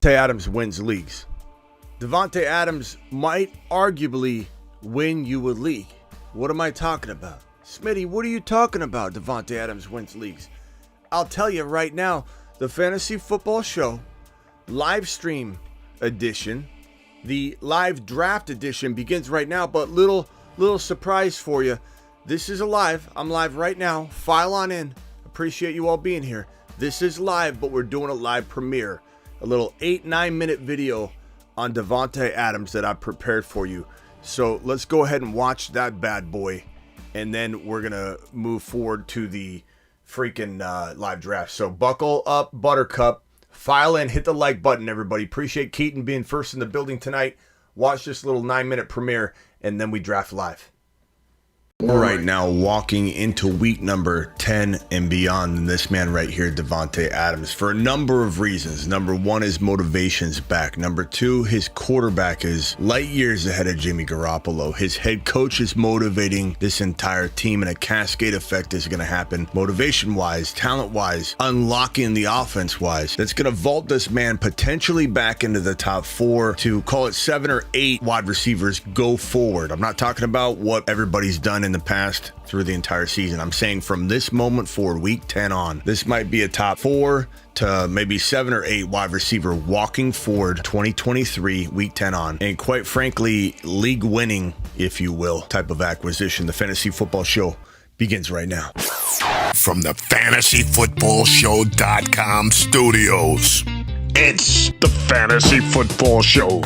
Adams wins leagues. Davante Adams might arguably win you a league. What am I talking about? Smitty, what are you talking about? Davante Adams wins leagues. I'll tell you right now, the Fantasy Football Show live stream edition, the live draft edition begins right now, but little surprise for you. This is live. I'm live right now. File on in. Appreciate you all being here. This is live, but we're doing a live premiere. A little 8-9 minute video on Davante Adams that I prepared for you. So let's go ahead and watch that bad boy, and then we're gonna move forward to the freaking live draft. So buckle up, Buttercup. File in, hit the like button, everybody. Appreciate Keaton being first in the building tonight. Watch this little 9-minute premiere, and then we draft live. All right, now walking into week number 10 and beyond, and this man right here, Davante Adams, for a number of reasons. Number one, his motivation's back. Number two, his quarterback is light years ahead of Jimmy Garoppolo. His head coach is motivating this entire team, and a cascade effect is going to happen motivation-wise, talent-wise, unlocking the offense-wise. That's going to vault this man potentially back into the top 4 to call it 7 or 8 wide receivers go forward. I'm not talking about what everybody's done in the past through the entire season. I'm saying from this moment forward, week 10 on, this might be a top 4 to maybe 7 or 8 wide receiver walking forward 2023 week 10 on, and quite frankly, league winning, if you will, type of acquisition. The Fantasy Football Show begins right now. From the FantasyFootballShow.com studios, it's the Fantasy Football Show.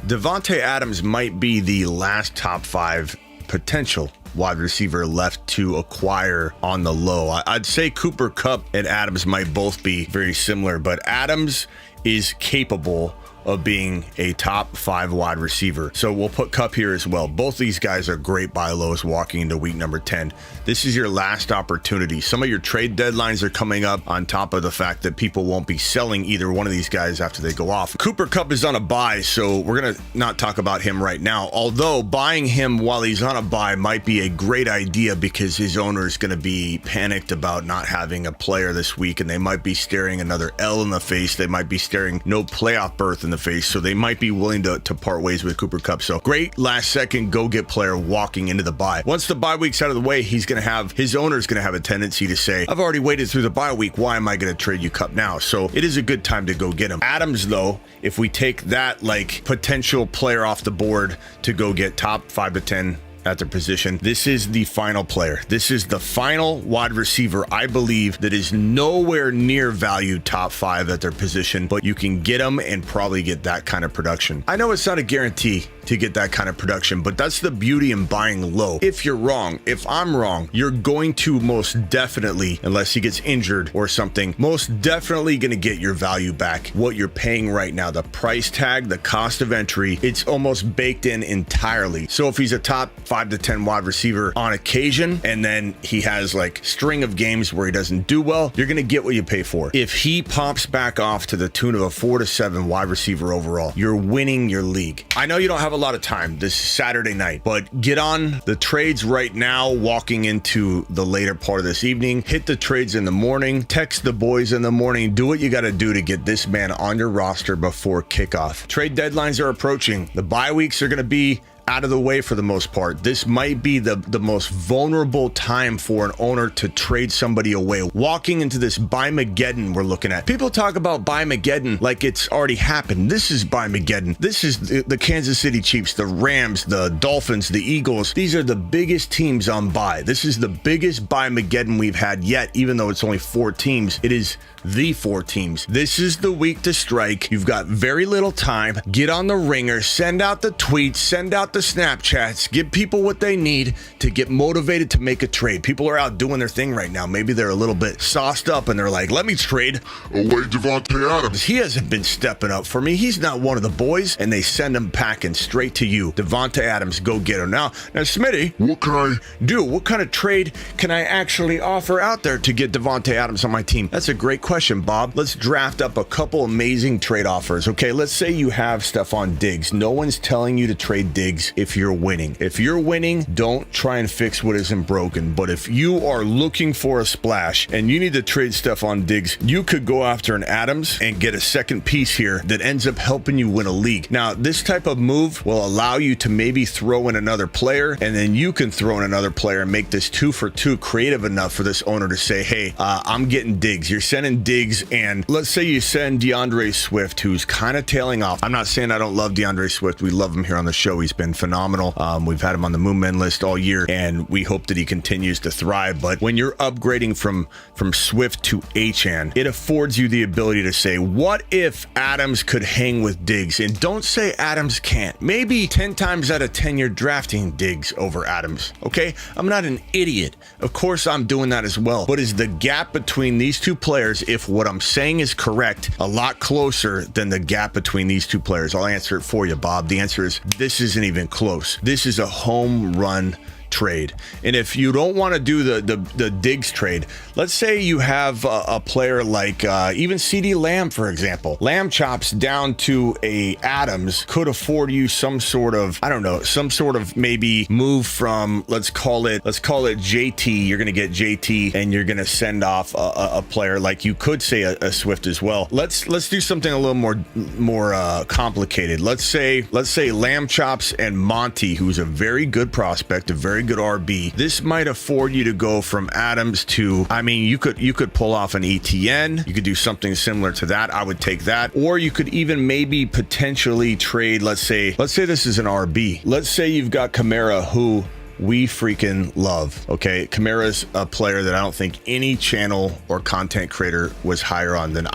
Davante Adams might be the last top 5 potential wide receiver left to acquire on the low. I'd say Cooper Kupp and Adams might both be very similar, but Adams is capable of being a top 5 wide receiver. So we'll put Kupp here as well. Both these guys are great buy lows walking into week number 10. This is your last opportunity. Some of your trade deadlines are coming up, on top of the fact that people won't be selling either one of these guys after they go off. Cooper Kupp is on a buy, so we're going to not talk about him right now. Although buying him while he's on a buy might be a great idea, because his owner is going to be panicked about not having a player this week, and they might be staring another L in the face. They might be staring no playoff berth in the face, so they might be willing to part ways with Cooper Kupp. So great last second go get player walking into the bye. Once the bye week's out of the way, his owner's gonna have a tendency to say, I've already waited through the bye week, why am I gonna trade you Kupp now? So it is a good time to go get him. Adams, though, if we take that like potential player off the board to go get top 5 to 10 at their position, this is the final player. This is the final wide receiver, I believe, that is nowhere near value top 5 at their position, but you can get them and probably get that kind of production. I know it's not a guarantee to get that kind of production, but that's the beauty in buying low. If you're wrong, if I'm wrong, you're going to most definitely, unless he gets injured or something, most definitely going to get your value back. What you're paying right now, the price tag, the cost of entry, it's almost baked in entirely. So if he's a top 5 to 10 wide receiver on occasion, and then he has like string of games where he doesn't do well, you're going to get what you pay for. If he pops back off to the tune of a 4 to 7 wide receiver overall, you're winning your league. I know you don't have a lot of time this Saturday night, but get on the trades right now, walking into the later part of this evening. Hit the trades in the morning, text the boys in the morning, do what you got to do to get this man on your roster before kickoff. Trade deadlines are approaching. The bye weeks are going to be out of the way for the most part. This might be the most vulnerable time for an owner to trade somebody away. Walking into this buy-mageddon we're looking at. People talk about buy-mageddon like it's already happened. This is buy-mageddon. This is the Kansas City Chiefs, the Rams, the Dolphins, the Eagles. These are the biggest teams on buy. This is the biggest buy-mageddon we've had yet, even though it's only 4 teams. It is the 4 teams. This is the week to strike. You've got very little time. Get on the ringer, send out the tweets, send out the Snapchats, give people what they need to get motivated to make a trade. People are out doing their thing right now. Maybe they're a little bit sauced up and they're like, let me trade away Davante Adams. He hasn't been stepping up for me. He's not one of the boys. And they send him packing straight to you. Davante Adams, go get him. Now Smitty, what can I do? What kind of trade can I actually offer out there to get Davante Adams on my team? That's a great question, Bob. Let's draft up a couple amazing trade offers. Okay, let's say you have Stephon Diggs. No one's telling you to trade Diggs Diggs if you're winning. If you're winning, don't try and fix what isn't broken. But if you are looking for a splash and you need to trade Stephon Diggs, you could go after an Adams and get a second piece here that ends up helping you win a league. Now, this type of move will allow you to maybe throw in another player, and then you can throw in another player and make this 2 for 2 creative enough for this owner to say, hey, I'm getting Diggs. You're sending Diggs, and let's say you send DeAndre Swift, who's kind of tailing off. I'm not saying I don't love DeAndre Swift. We love him here on the show. He's been phenomenal. We've had him on the Moon Men list all year, and we hope that he continues to thrive. But when you're upgrading from Swift to Achane, it affords you the ability to say, what if Adams could hang with Diggs? And don't say Adams can't. Maybe 10 times out of 10 you're drafting Diggs over Adams. Okay, I'm not an idiot. Of course I'm doing that as well. But is the gap between these two players, if what I'm saying is correct, a lot closer than the gap between these two players? I'll answer it for you, Bob. The answer is this isn't even close. This is a home run trade. And if you don't want to do the Diggs trade, let's say you have a player like even CD Lamb, for example. Lamb chops down to a Adams could afford you some sort of, I don't know, some sort of maybe move from, let's call it JT. You're going to get JT and you're going to send off a player like you could say a Swift as well. Let's do something a little more complicated. Let's say Lamb chops and Monty, who's a very good prospect, a very good RB. This might afford you to go from Adams to, I mean, you could pull off an ETN. You could do something similar to that. I would take that. Or you could even maybe potentially trade, let's say this is an RB. Let's say you've got Kamara, who we freaking love. Okay, Kamara's a player that I don't think any channel or content creator was higher on than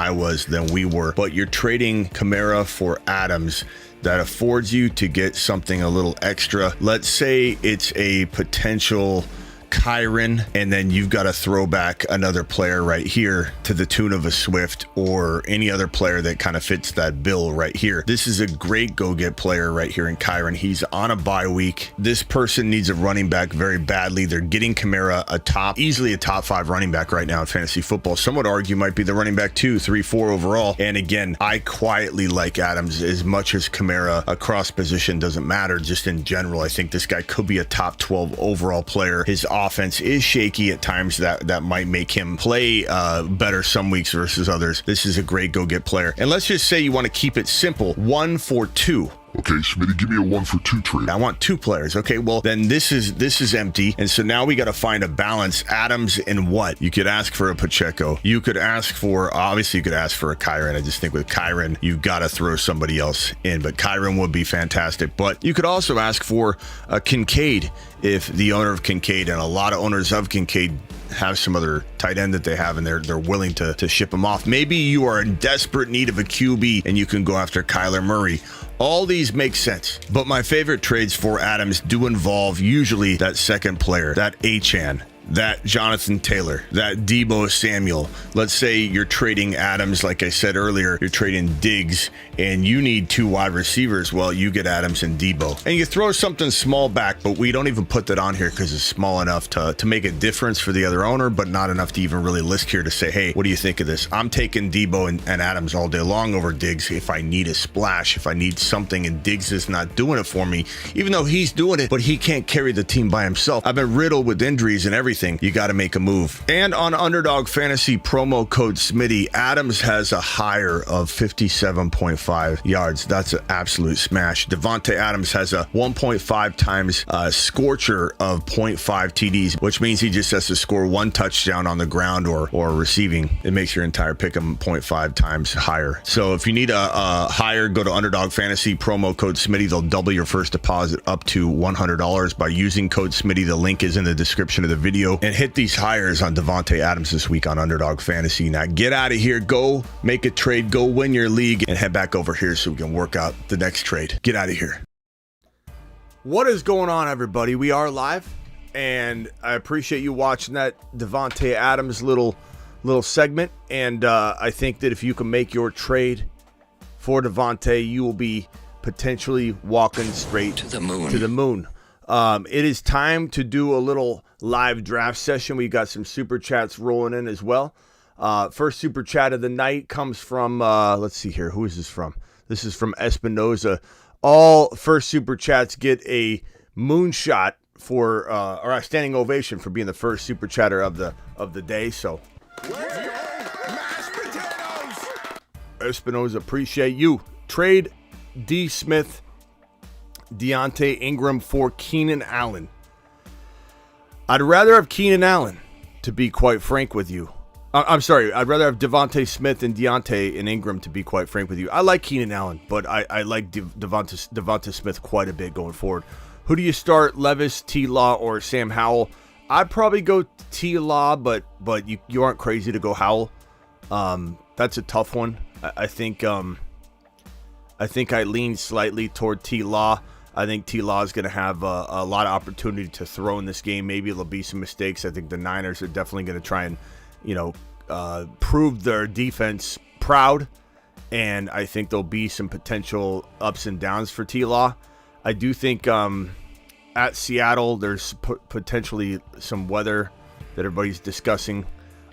we were. But you're trading Kamara for Adams. That affords you to get something a little extra. Let's say it's a potential Kyron, and then you've got to throw back another player right here to the tune of a Swift or any other player that kind of fits that bill right here. This is a great go-get player right here in Kyron. He's on a bye week. This person needs a running back very badly. They're getting Kamara easily a top 5 running back right now in fantasy football. Some would argue might be the running back 2, 3, 4 overall. And again, I quietly like Adams as much as Kamara. Across position doesn't matter. Just in general, I think this guy could be a top 12 overall player. His offense is shaky at times. That might make him play better some weeks versus others. This is a great go-get player. And let's just say you want to keep it simple. 1 for 2. Okay, Smitty, give me a 1 for 2 trade. I want 2 players. Okay, well, then this is empty. And so now we got to find a balance. Adams and what? You could ask for a Pacheco. You could ask for a Kyron. I just think with Kyron, you've got to throw somebody else in. But Kyron would be fantastic. But you could also ask for a Kincaid if the owner of Kincaid, and a lot of owners of Kincaid have some other tight end that they have and they're willing to ship them off. Maybe you are in desperate need of a QB and you can go after Kyler Murray. All these make sense, but my favorite trades for Adams do involve usually that second player, that Achane, that Jonathan Taylor, that Deebo Samuel. Let's say you're trading Adams, like I said earlier, you're trading Diggs, and you need 2 wide receivers. Well, you get Adams and Deebo. And you throw something small back, but we don't even put that on here because it's small enough to make a difference for the other owner, but not enough to even really list here to say, hey, what do you think of this? I'm taking Deebo and Adams all day long over Diggs if I need a splash, if I need something, and Diggs is not doing it for me, even though he's doing it, but he can't carry the team by himself. I've been riddled with injuries and everything. You got to make a move. And on Underdog Fantasy promo code Smitty, Adams has a higher of 57.5 yards. That's an absolute smash. Davante Adams has a 1.5 times scorcher of 0.5 TDs, which means he just has to score 1 touchdown on the ground or receiving. It makes your entire pick 0.5 times higher. So if you need a higher, go to Underdog Fantasy promo code Smitty. They'll double your first deposit up to $100 by using code Smitty. The link is in the description of the video. And hit these hires on Davante Adams this week on Underdog Fantasy. Now get out of here, go make a trade, go win your league, and head back over here so we can work out the next trade. Get out of here. What is going on, everybody? We are live, and I appreciate you watching that Davante Adams little segment. And I think that if you can make your trade for Davante, you will be potentially walking straight to the moon. It is time to do a little live draft session. We got some super chats rolling in as well. First super chat of the night comes from, let's see here. Who is this from? This is from Espinoza. all first super chats get a moonshot for or a standing ovation for being the first super chatter of the day. So Let's go, mashed potatoes! Espinoza, appreciate you. Trade D. Smith, Deontay Ingram for Keenan Allen. I'd rather have Keenan Allen, to be quite frank with you. I'm sorry. I'd rather have Devonte Smith and Deontay and Ingram, to be quite frank with you. I like Keenan Allen, but I like Devonte Smith quite a bit going forward. Who do you start, Levis, T-Law, or Sam Howell? I'd probably go T-Law, but you aren't crazy to go Howell. That's a tough one. I think I lean slightly toward T-Law. I think T-Law is going to have a lot of opportunity to throw in this game. Maybe there'll be some mistakes. I think the Niners are definitely going to try and, prove their defense proud. And I think there'll be some potential ups and downs for T-Law. I do think at Seattle, there's potentially some weather that everybody's discussing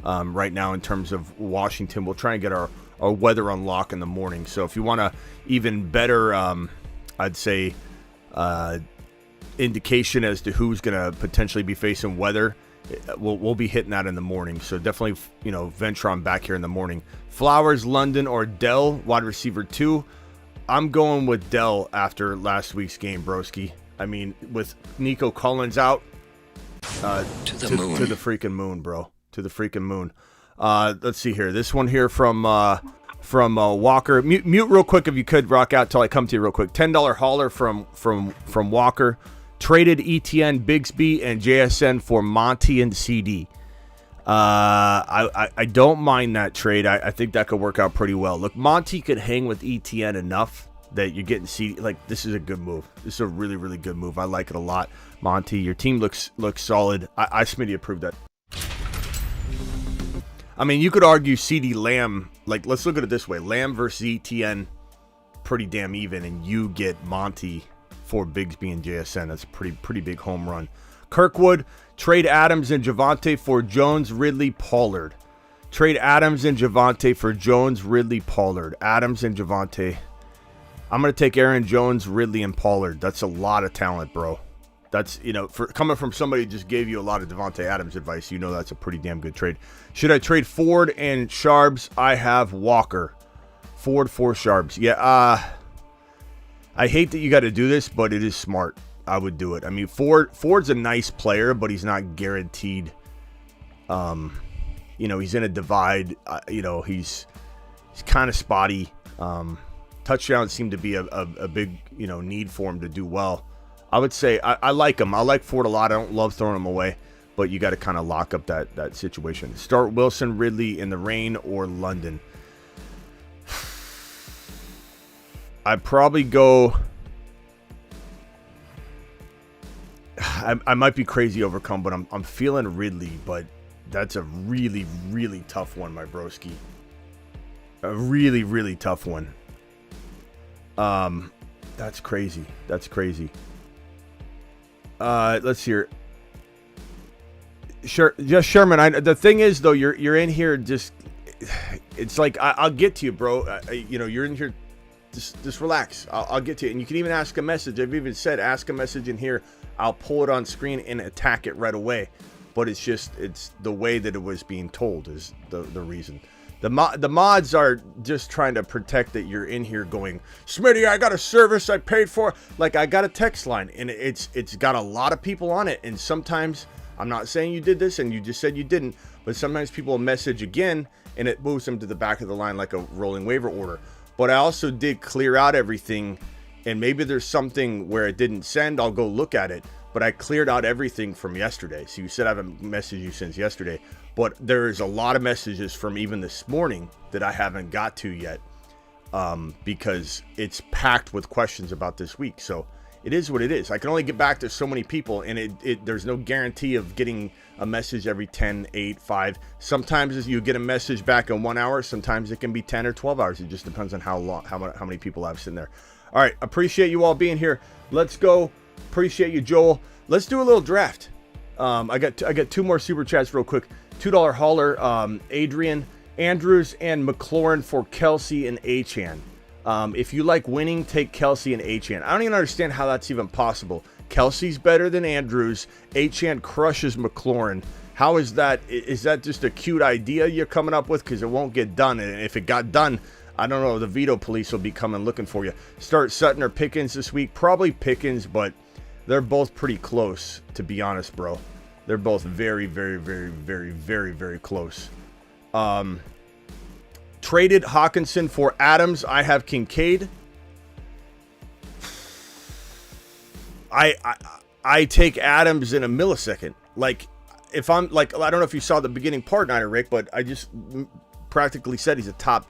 right now in terms of Washington. We'll try and get our weather on lock in the morning. So if you want to even better, I'd say, indication as to who's going to potentially be facing weather, we'll be hitting that in the morning. So definitely, venture on back here in the morning. Flowers, London, or Dell, wide receiver 2. I'm going with Dell after last week's game, broski. I mean, with Nico Collins out, to the freaking moon, bro. To the freaking moon. Let's see here. This one here from Walker. Mute real quick if you could, rock out till I come to you real quick. $10 hauler from Walker. Traded ETN, Bigsby, and JSN for Monty and CD. I don't mind that trade. I think that could work out pretty well. Look, Monty could hang with ETN enough that you're getting CD. Like, this is a good move. This is a really, really good move. I like it a lot. Monty, your team looks solid. I Smitty approved that. I mean, you could argue CD Lamb, like, let's look at it this way. Lamb versus ETN, pretty damn even, and you get Monty for Bigsby and JSN. That's a pretty big home run. Kirkwood, trade Adams and Javonte for Jones, Ridley, Pollard. Trade Adams and Javonte for Jones, Ridley, Pollard. Adams and Javonte. I'm going to take Aaron Jones, Ridley, and Pollard. That's a lot of talent, bro. That's, for coming from somebody who just gave you a lot of Davante Adams advice, that's a pretty damn good trade. Should I trade Ford and Sharps? I have Walker. Ford for Sharps. Yeah, I hate that you got to do this, but it is smart. I would do it. I mean, Ford's a nice player, but he's not guaranteed. He's in a divide. He's kind of spotty. Touchdowns seem to be a big, need for him to do well. I would say I like him. I like Ford a lot. I don't love throwing him away, but you got to kind of lock up that situation. Start Wilson, Ridley in the rain, or London. I'd probably go. I might be crazy overcome, but I'm feeling Ridley, but that's a really, really tough one, my broski. A really, really tough one. That's crazy. That's crazy. Let's hear. Sure, just Sherman. The thing is, though, you're in here. Just, it's like I'll get to you, bro. You're in here. Just relax. I'll get to you, and you can even ask a message. I've even said ask a message in here. I'll pull it on screen and attack it right away. But it's the way that it was being told is the reason. The mods are just trying to protect that you're in here going, Smitty, I got a service I paid for. Like, I got a text line, and it's got a lot of people on it. And sometimes, I'm not saying you did this and you just said you didn't, but sometimes people message again, and it moves them to the back of the line like a rolling waiver order. But I also did clear out everything, and maybe there's something where it didn't send. I'll go look at it. But I cleared out everything from yesterday. So you said I haven't messaged you since yesterday. But there's a lot of messages from even this morning that I haven't got to yet, because it's packed with questions about this week. So it is what it is. I can only get back to so many people, and there's no guarantee of getting a message every 10, 8, 5. Sometimes you get a message back in 1 hour. Sometimes it can be 10 or 12 hours. It just depends on how many people I've sitting there. All right. Appreciate you all being here. Let's go. Appreciate you, Joel. Let's do a little draft. I got 2 more super chats real quick. $2 hauler, Adrian Andrews and McLaurin for Kelsey and Achan. If you like winning, take Kelsey and Achane. I don't even understand how that's even possible. Kelsey's better than Andrews. Achane crushes McLaurin. How is that? Is that just a cute idea you're coming up with? Because it won't get done. And if it got done, I don't know. The veto police will be coming looking for you. Start Sutton or Pickens this week. Probably Pickens, but they're both pretty close, to be honest, bro. They're both very, very, very, very, very, very close. Traded Hawkinson for Adams. I have Kincaid. I take Adams in a millisecond. Like, if I'm like, I don't know if you saw the beginning part, Niner Rick, but I just practically said he's a top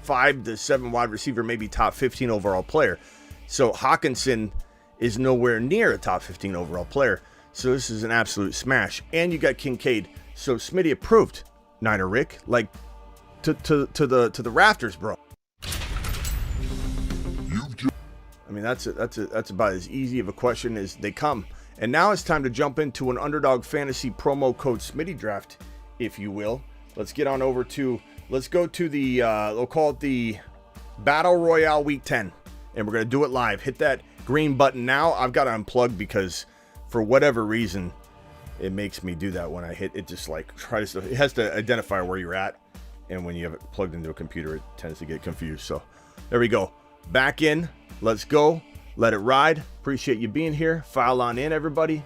5 to 7 wide receiver, maybe top 15 overall player. So Hawkinson is nowhere near a top 15 overall player. So this is an absolute smash. And you got Kincaid. So Smitty approved, Niner Rick, like to the rafters, bro. I mean, that's about as easy of a question as they come. And now it's time to jump into an Underdog Fantasy promo code Smitty draft, if you will. Let's get on over to, let's go to the, we'll call it the Battle Royale Week 10. And we're going to do it live. Hit that green button now. I've got to unplug because for whatever reason, it makes me do that when I hit it. Just like tries to, it has to identify where you're at. And when you have it plugged into a computer, it tends to get confused. So there we go. Back in. Let's go. Let it ride. Appreciate you being here. File on in, everybody.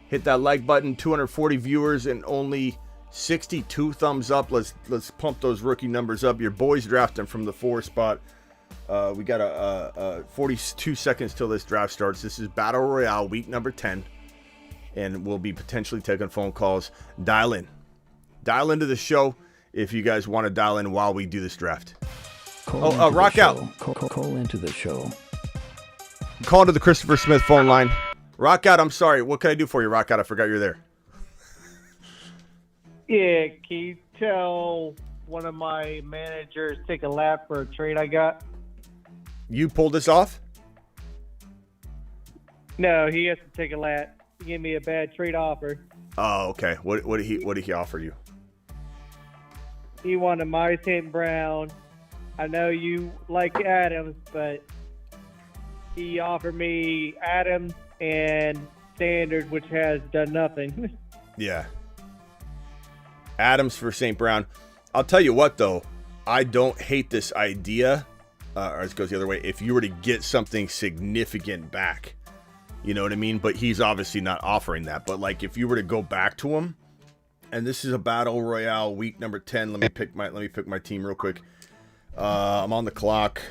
Hit that like button. 240 viewers and only 62 thumbs up. Let's pump those rookie numbers up. Your boys drafting from the 4 spot. We got a 42 seconds till this draft starts. This is Battle Royale week number 10. And we'll be potentially taking phone calls. Dial in. Dial into the show if you guys want to dial in while we do this draft. Rock out. Call into the show. Call into the Christopher Smith phone line. Rock out, I'm sorry. What can I do for you, Rock out? I forgot you're there. Yeah, can you tell one of my managers take a lap for a trade I got? You pulled this off? No, he has to take a lap. He gave me a bad trade offer. Oh, okay. What did he offer you? He wanted my St. Brown. I know you like Adams, but he offered me Adams and Standard, which has done nothing. Yeah. Adams for St. Brown. I'll tell you what, though. I don't hate this idea. Or it goes the other way. If you were to get something significant back, you know what I mean? But he's obviously not offering that. But like, if you were to go back to him, and this is a Battle Royale week number 10. Let me pick my team real quick. I'm on the clock.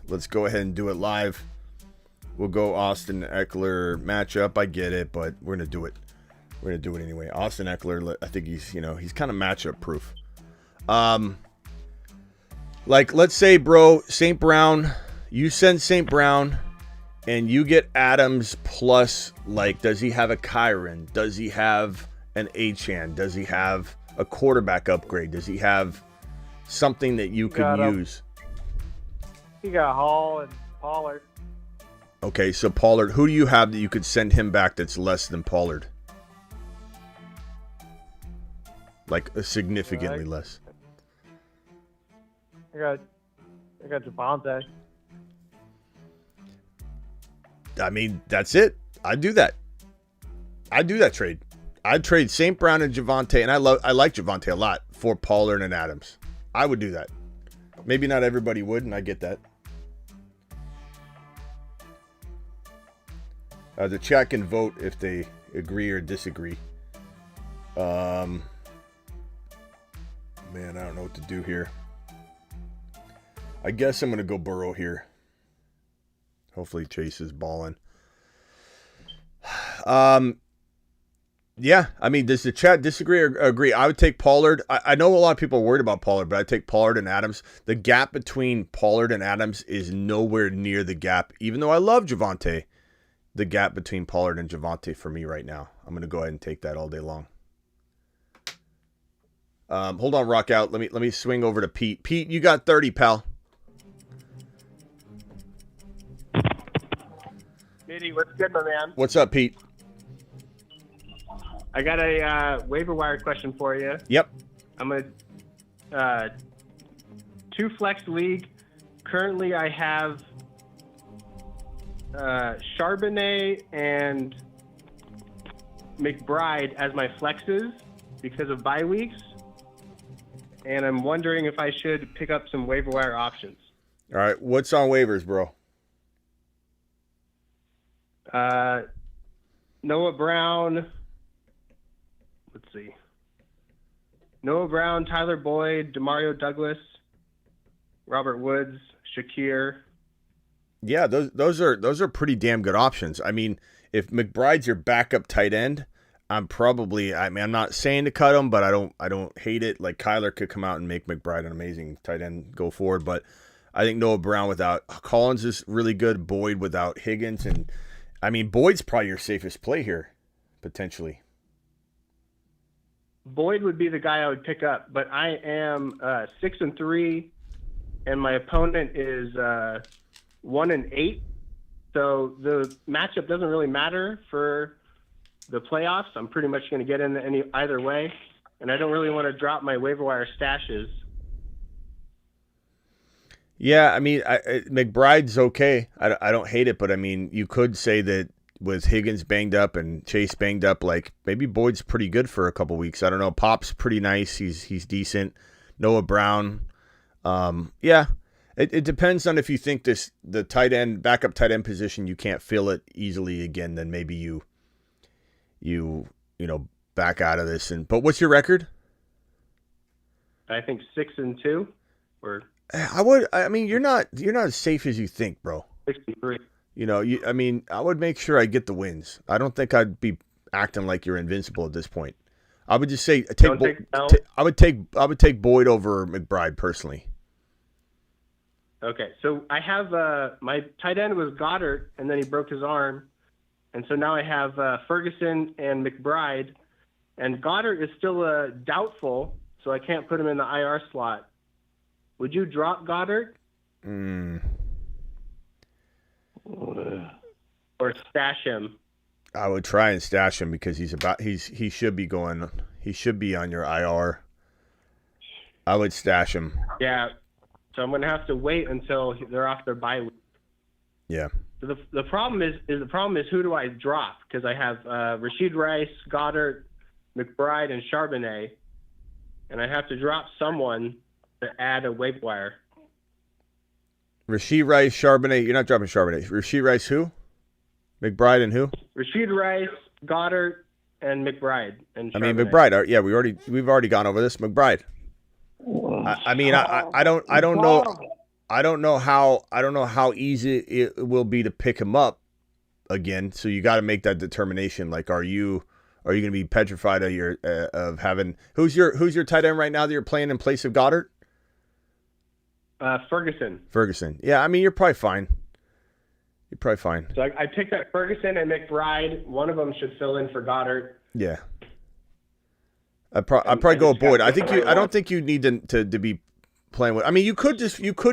Let's go ahead and do it live. We'll go Austin Eckler matchup. I get it, but we're gonna do it. We're gonna do it anyway. Austin Eckler, I think he's kind of matchup proof. Like, let's say, bro, St. Brown, you send St. Brown and you get Adams plus, like, does he have a Kyron? Does he have an Achane? Does he have a quarterback upgrade? Does he have something that you could use? He got Hall and Pollard. Okay, so Pollard, who do you have that you could send him back that's less than Pollard? Like, significantly less. I got Devonte. I mean, that's it. I'd do that. I'd do that trade. I'd trade St. Brown and Devonte, and I like Devonte a lot, for Pollard and Adams. I would do that. Maybe not everybody would, and I get that. The chat can vote if they agree or disagree. Man, I don't know what to do here. I guess I'm going to go Burrow here. Hopefully Chase is balling. Yeah, I mean, does the chat disagree or agree? I would take Pollard. I know a lot of people are worried about Pollard, but I'd take Pollard and Adams. The gap between Pollard and Adams is nowhere near the gap. Even though I love Javonte, the gap between Pollard and Javonte for me right now. I'm going to go ahead and take that all day long. Hold on, rock out. Let me swing over to Pete. Pete, you got 30, pal. Mitty, what's good, my man? What's up, Pete? I got a waiver wire question for you. Yep. I'm going to two flex league. Currently, I have Charbonnet and McBride as my flexes because of bye weeks. And I'm wondering if I should pick up some waiver wire options. All right, what's on waivers, bro? Noah Brown. Let's see. Noah Brown, Tyler Boyd, Demario Douglas, Robert Woods, Shakir. Yeah, those are pretty damn good options. I mean, if McBride's your backup tight end, I'm not saying to cut him, but I don't hate it. Like Kyler could come out and make McBride an amazing tight end go forward, but I think Noah Brown without Collins is really good. Boyd without Higgins, and I mean Boyd's probably your safest play here, potentially. Boyd would be the guy I would pick up, but I am 6-3, and my opponent is 1-8. So the matchup doesn't really matter for the playoffs. I'm pretty much going to get in either way, and I don't really want to drop my waiver wire stashes. Yeah, I mean, McBride's okay. I don't hate it, but I mean, you could say that with Higgins banged up and Chase banged up, like maybe Boyd's pretty good for a couple weeks. I don't know. Pop's pretty nice. He's decent. Noah Brown. Yeah, it depends on if you think the tight end, backup tight end position, you can't fill it easily again, then maybe you back out of this. But what's your record? I think 6-2 or I mean, you're not as safe as you think, bro. 63. I would make sure I get the wins. I don't think I'd be acting like you're invincible at this point. I would just say I would take Boyd over McBride personally. Okay, so I have my tight end was Goddard, and then he broke his arm, and so now I have Ferguson and McBride, and Goddard is still doubtful, so I can't put him in the IR slot. Would you drop Goddard? Or stash him? I would try and stash him because he should be on your IR. I would stash him. Yeah. So I'm gonna have to wait until they're off their bye week. Yeah. So the problem is who do I drop? Because I have Rashid Rice, Goddard, McBride, and Charbonnet, and I have to drop someone to add a waiver wire. Rashid Rice, Charbonnet. You're not dropping Charbonnet. Rashid Rice, who? McBride and who? Rashid Rice, Goddard, and McBride. And I mean McBride. Yeah, we've already gone over this. McBride. I don't know how easy it will be to pick him up again. So you got to make that determination. Like, are you going to be petrified of having who's your tight end right now that you're playing in place of Goddard? Ferguson. Yeah, I mean you're probably fine. So I picked up Ferguson and McBride. One of them should fill in for Goddard. Yeah. I'd probably go with Boyd. I don't think you need to be playing with. I mean, you could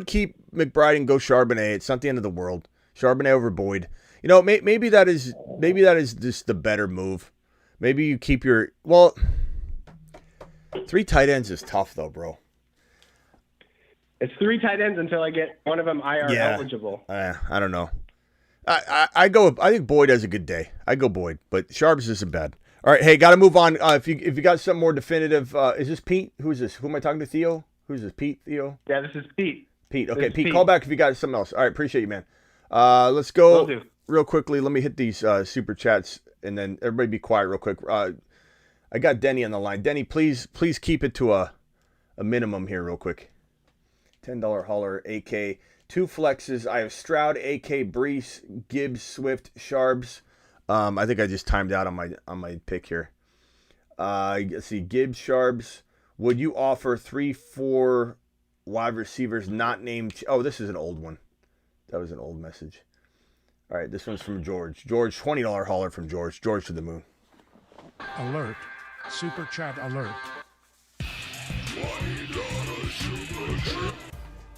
keep McBride and go Charbonnet. It's not the end of the world. Charbonnet over Boyd. Maybe that is just the better move. Maybe you keep your 3 tight ends is tough though, bro. It's 3 tight ends until I get one of them IR eligible. I don't know. I think Boyd has a good day. I go Boyd, but Sharps isn't bad. All right, hey, got to move on. If you got something more definitive, is this Pete? Who is this? Who am I talking to? Theo? Who's this? Pete? Theo? Yeah, this is Pete. Pete. Okay, Pete, call back if you got something else. All right, appreciate you, man. Let's go real quickly. Let me hit these super chats, and then everybody be quiet real quick. I got Denny on the line. Denny, please keep it to a minimum here real quick. $10 hauler, AK. 2 flexes. I have Stroud, AK, Brees, Gibbs, Swift, Sharps. I think I just timed out on my pick here. Let's see, Gibbs, Sharps. Would you offer 3-4 wide receivers not named? Oh, this is an old one. That was an old message. All right, this one's from George. George, $20 hauler from George. George to the moon. Alert. Super chat alert.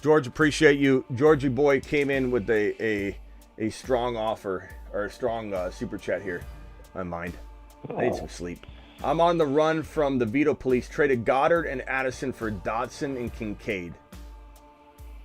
George, appreciate you. Georgie boy came in with a strong offer or a strong super chat here. My mind. I need some sleep. I'm on the run from the veto police. Traded Goddard and Addison for Dotson and Kincaid.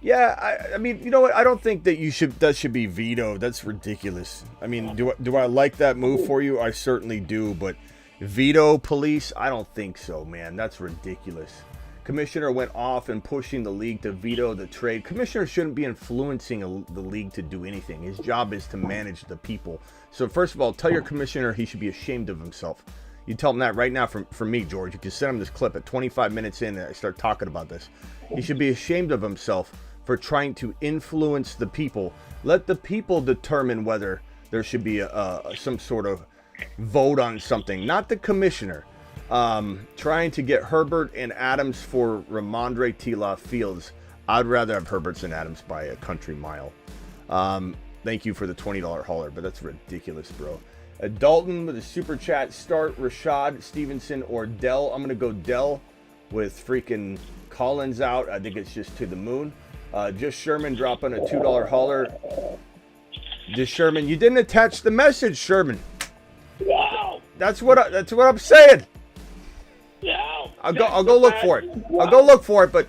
Yeah, I mean, you know what? I don't think that should be vetoed. That's ridiculous. I mean, do I like that move for you? I certainly do, but veto police? I don't think so, man. That's ridiculous. Commissioner went off and pushing the league to veto the trade. Commissioner shouldn't be influencing the league to do anything. His job is to manage the people. So first of all, tell your commissioner he should be ashamed of himself. You tell him that right now from me, George. You can send him this clip at 25 minutes in and I start talking about this. He should be ashamed of himself for trying to influence the people. Let the people determine whether there should be some sort of vote on something, not the commissioner. Trying to get Herbert and Adams for Ramondre Tila Fields. I'd rather have Herberts and Adams by a country mile. Thank you for the $20 hauler, but that's ridiculous, bro. Dalton with a super chat. Start Rashad Stevenson or Dell. I'm going to go Dell with freaking Collins out. I think it's just to the moon. Just Sherman dropping a $2 hauler. Just Sherman, you didn't attach the message, Sherman. No. That's what I'm saying. No. I'll go look for it. I'll go look for it, but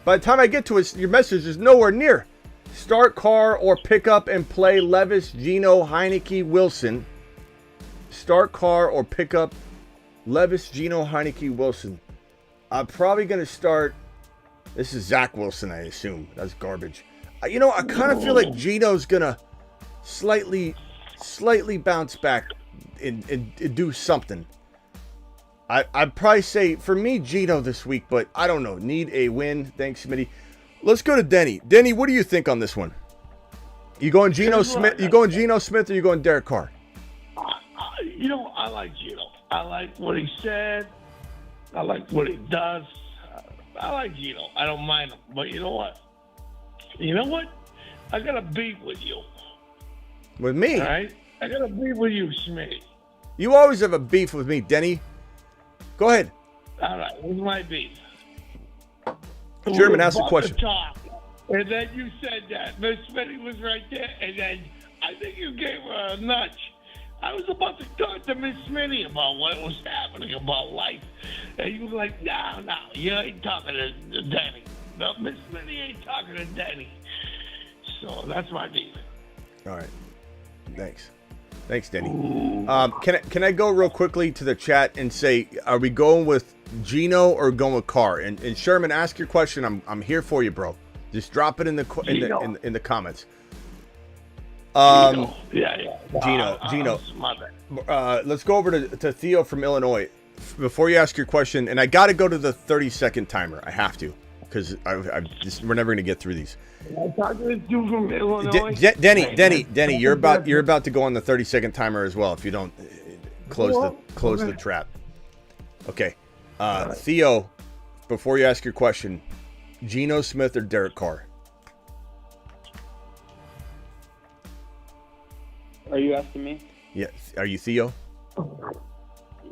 by the time I get to it, your message is nowhere near. Start Carr or pick up and play Levis, Gino, Heineke, Wilson. Start Carr or pick up Levis, Gino, Heineke, Wilson. I'm probably going to start. This is Zach Wilson, I assume. That's garbage. You know, I kind of feel like Gino's going to slightly bounce back and do something. I'd probably say, for me, Gino this week, but I don't know. Need a win. Thanks, Smitty. Let's go to Denny. Denny, what do you think on this one? You going Geno Smith? You going Geno Smith or you going Derek Carr? You know, I like Gino. I like what he said. I like what he does. I like Gino. I don't mind him. But you know what? I got a beef with you. With me? All right? I got a beef with you, Smitty. You always have a beef with me, Denny. Go ahead. All right. What's my beef? Sherman, ask the question. And then you said that Miss Smitty was right there, and then I think you gave her a nudge. I was about to talk to Miss Smitty about what was happening about life, and you were like, no, you ain't talking to Danny. No, Miss Smitty ain't talking to Danny. So that's my beef. All right. Thanks, Denny. Can I go real quickly to the chat and say, are we going with Gino or going with Carr? And Sherman, ask your question. I'm here for you, bro. Just drop it in the comments. Yeah. Gino. Let's go over to Theo from Illinois. Before you ask your question, and I got to go to the 30-second timer. I have to, because we're never going to get through these. I'm talking to this dude from Illinois. Denny, you're about to go on the 30-second timer as well if you don't close the trap. Okay. Theo, before you ask your question, Geno Smith or Derek Carr? Are you asking me? Yeah. Are you Theo?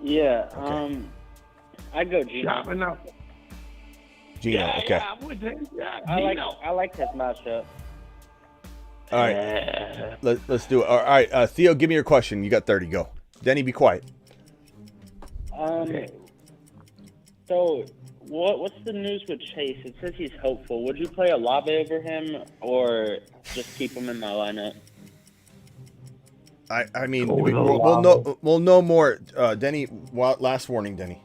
Yeah. Okay. I go Gino. Chopping up. Gino. Okay. Yeah, I'm with him. Yeah, I like this matchup. All right. Let's do it. All right. Theo, give me your question. You got 30. Go. Denny, be quiet. So, what's the news with Chase? It says he's hopeful. Would you play Olave over him or just keep him in my lineup? I mean, we'll know more. Denny, last warning, Denny.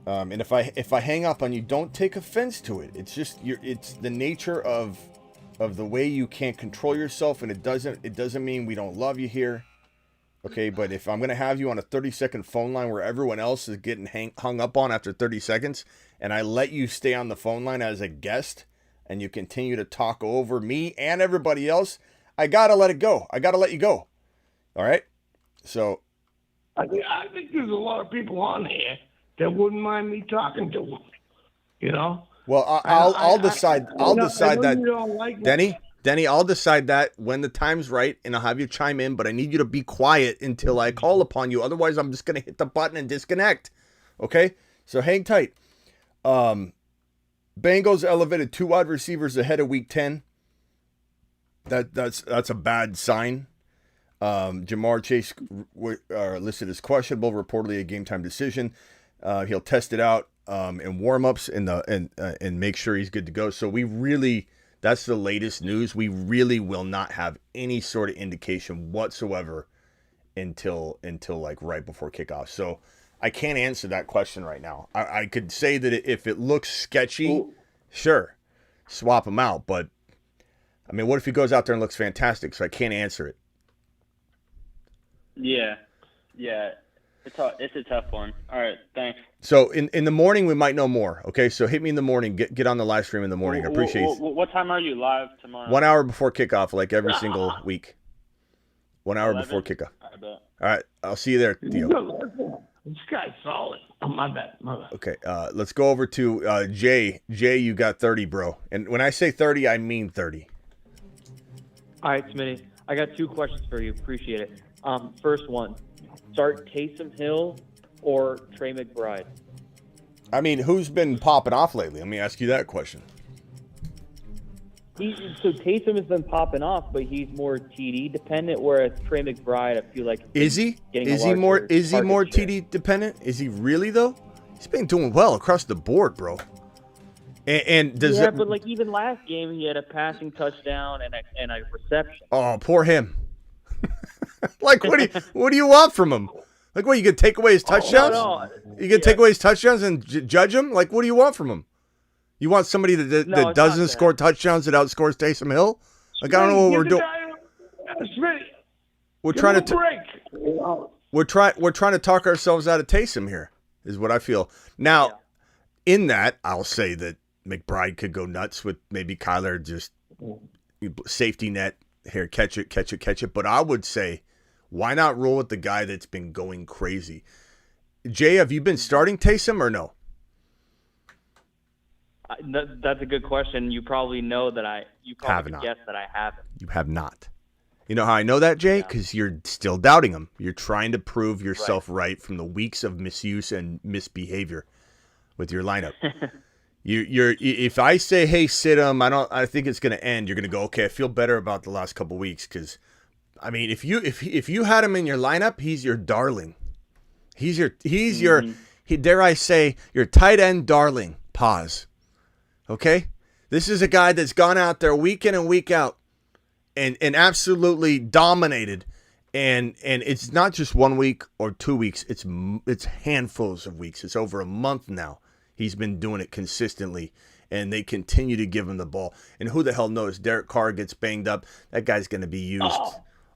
And if I hang up on you, don't take offense to it. It's just it's the nature of the way you can't control yourself, and it doesn't mean we don't love you here. Okay, but if I'm gonna have you on a 30-second phone line where everyone else is getting hung up on after 30 seconds, and I let you stay on the phone line as a guest, and you continue to talk over me and everybody else, I gotta let it go. I gotta let you go. All right. So, I think there's a lot of people on here that wouldn't mind me talking to them. You know. Well, I'll decide. I'll decide that. Like Denny, I'll decide that when the time's right, and I'll have you chime in. But I need you to be quiet until I call upon you. Otherwise, I'm just gonna hit the button and disconnect. Okay. So hang tight. Bengals elevated 2 wide receivers ahead of Week 10. That's a bad sign. Jamar Chase listed as questionable, reportedly a game time decision. He'll test it out in warm-ups and make sure he's good to go. So we really That's the latest news. We really will not have any sort of indication whatsoever until like right before kickoff. So I can't answer that question right now. I could say that if it looks sketchy, sure, swap him out. But I mean, what if he goes out there and looks fantastic? So I can't answer it. Yeah. It's a tough one. All right, thanks. So in the morning we might know more. Okay, so hit me in the morning. Get on the live stream in the morning. I appreciate it. What time are you live tomorrow? 1 hour before kickoff, like every single week. 1 hour 11? before kickoff. I bet. All right, I'll see you there, Theo. This guy's solid. Oh, my bad. Okay, let's go over to Jay. Jay, you got 30, bro. And when I say 30, I mean 30. All right, Smitty. I got 2 questions for you. Appreciate it. First one, start Taysom Hill or Trey McBride? I mean, who's been popping off lately? Let me ask you that question. So Taysom has been popping off, but he's more TD dependent, whereas Trey McBride, I feel like Is he? getting Is a he more? larger Is he more target share. TD dependent? Is he really though? He's been doing well across the board, bro. And does Yeah, it? but like even last game, he had a passing touchdown and a reception. Oh, poor him. Like, what do you want from him? Like, what, you gonna take away his touchdowns? No. You gonna take away his touchdowns and judge him? Like, what do you want from him? You want somebody that No, it's doesn't not score touchdowns that outscores Taysom Hill? Like, I don't know what we're doing. We're trying to we're trying to talk ourselves out of Taysom here, is what I feel. Now, in that, I'll say that McBride could go nuts with maybe Kyler, just safety net here, catch it. But I would say, why not roll with the guy that's been going crazy? Jay, have you been starting Taysom or no? That's a good question. You probably know that you probably guess that I haven't. You have not. You know how I know that, Jay? Because you're still doubting him. You're trying to prove yourself right from the weeks of misuse and misbehavior with your lineup. You're if I say, hey, sit him, I think it's going to end. You're going to go, okay, I feel better about the last couple weeks because, I mean, if you had him in your lineup, he's your darling. He's your dare I say, your tight end darling. Pause. Okay? This is a guy that's gone out there week in and week out and absolutely dominated. And it's not just 1 week or 2 weeks. It's handfuls of weeks. It's over a month now. He's been doing it consistently, and they continue to give him the ball. And who the hell knows? Derek Carr gets banged up. That guy's going to be used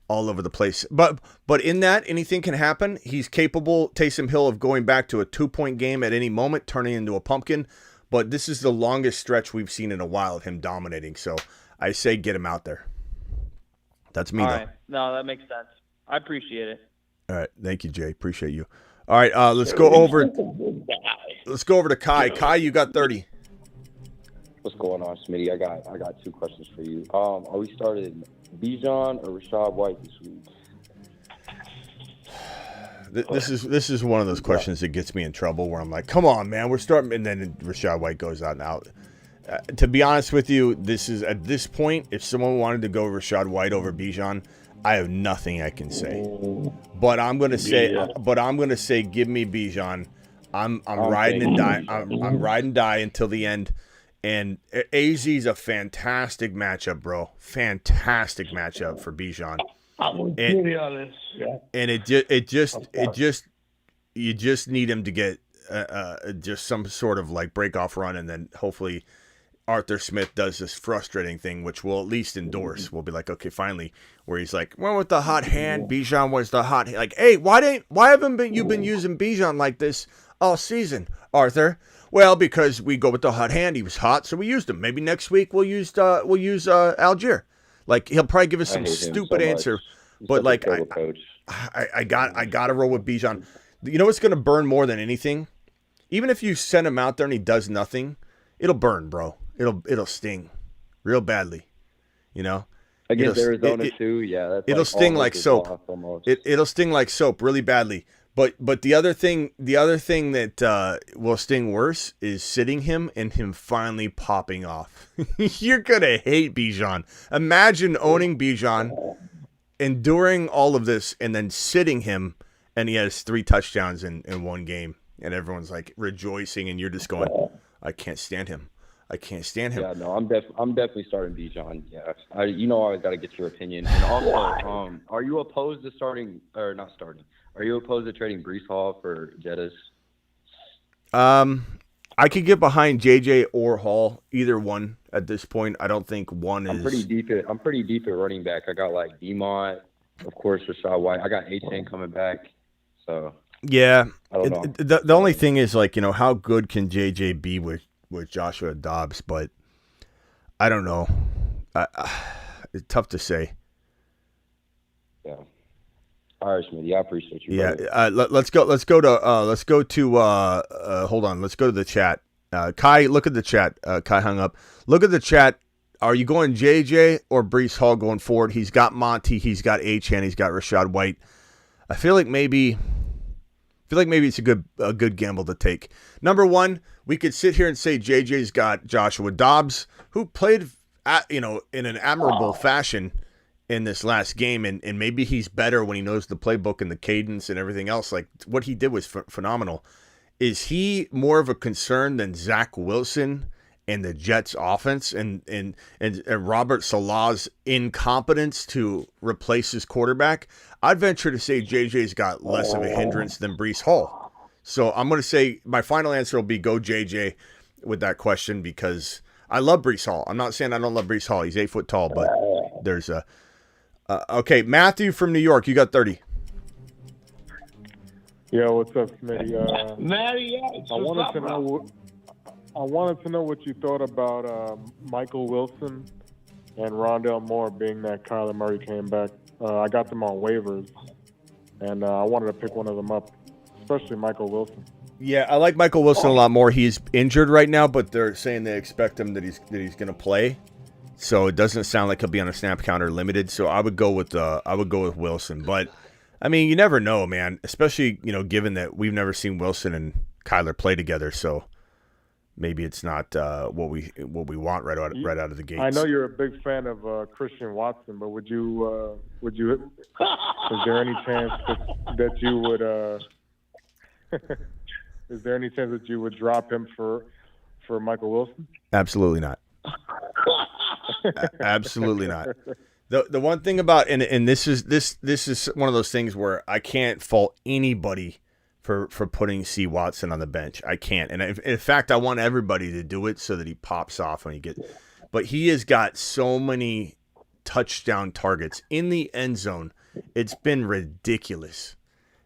all over the place. But in that, anything can happen. He's capable, Taysom Hill, of going back to a 2-point game at any moment, turning into a pumpkin. But this is the longest stretch we've seen in a while of him dominating. So I say get him out there. That's me, All though. right. No, that makes sense. I appreciate it. All right. Thank you, Jay. Appreciate you. All right. Let's go over to Kai. Kai, you got 30. What's going on, Smitty? I got 2 questions for you. Are we starting Bijan or Rashad White this week? This is one of those questions that gets me in trouble where I'm like, come on, man, we're starting, and then Rashad White goes out and out. To be honest with you, this is at this point, if someone wanted to go Rashad White over Bijan, I have nothing I can say. But I'm gonna say, give me Bijan. I'm riding and die. I'm riding die until the end. And AZ's a fantastic matchup, bro. Fantastic matchup for Bijan. I'm honest. Yeah. And you just need him to get just some sort of like break off run, and then hopefully Arthur Smith does this frustrating thing, which we'll at least endorse. We'll be like, okay, finally, where he's like, well, with the hot hand, Bijan was the hot hand. Like, hey, why haven't you been using Bijan like this all season, Arthur? Well, because we go with the hot hand. He was hot, so we used him. Maybe next week we'll use Algier. Like, he'll probably give us some stupid answer, but like I got to roll with Bijan. You know what's going to burn more than anything? Even if you send him out there and he does nothing, it'll burn, bro. It'll sting real badly. You know? Against Arizona too, yeah. That's it'll sting like soap. It'll sting like soap really badly. But the other thing that will sting worse is sitting him and him finally popping off. You're gonna hate Bijan. Imagine owning Bijan, enduring all of this, and then sitting him, and he has 3 touchdowns in one game, and everyone's like rejoicing, and you're just going, I can't stand him. I can't stand him. Yeah, no, I'm definitely starting Bijan. Yeah, I got to get your opinion. And also, are you opposed to starting or not starting? Are you opposed to trading Brees Hall for Jettis? I could get behind JJ or Hall, either one at this point. I don't think one is. I'm pretty deep at running back. I got like Demont, of course, Rashad White. I got A-Chain coming back. So yeah, I don't know. The only thing is like, how good can JJ be with Joshua Dobbs? But I don't know. It's tough to say. Yeah. All right, Smitty. I appreciate you. Yeah. Let's go to hold on. Let's go to the chat. Kai, look at the chat. Kai hung up. Look at the chat. Are you going JJ or Brees Hall going forward? He's got Monty. He's got Achane. He's got Rashad White. I feel like maybe it's a good gamble to take. Number one, we could sit here and say JJ's got Joshua Dobbs, who played in an admirable fashion in this last game, and maybe he's better when he knows the playbook and the cadence and everything else. Like, what he did was phenomenal. Is he more of a concern than Zach Wilson and the Jets offense and Robert Salah's incompetence to replace his quarterback? I'd venture to say JJ's got less of a hindrance than Brees Hall. So I'm going to say my final answer will be go JJ with that question, because I love Brees Hall. I'm not saying I don't love Brees Hall. He's 8 foot tall, but there's a okay, Matthew from New York, you got 30. Yeah, what's up, Smitty? Matty, I wanted to know what you thought about Michael Wilson and Rondell Moore, being that Kyler Murray came back. I got them on waivers, and I wanted to pick one of them up, especially Michael Wilson. Yeah, I like Michael Wilson a lot more. He's injured right now, but they're saying they expect him that he's going to play. So it doesn't sound like he'll be on a snap counter limited. So I would go with Wilson. But I mean, you never know, man. Especially given that we've never seen Wilson and Kyler play together. So maybe it's not what we want right out of the gates. I know you're a big fan of Christian Watson, but would you? Is there any chance that you would? Is there any chance that you would drop him for Michael Wilson? Absolutely not. Absolutely not. The one thing about and this is one of those things where I can't fault anybody for putting C. Watson on the bench. I can't. And in fact, I want everybody to do it so that he pops off when he gets. But he has got so many touchdown targets in the end zone. It's been ridiculous.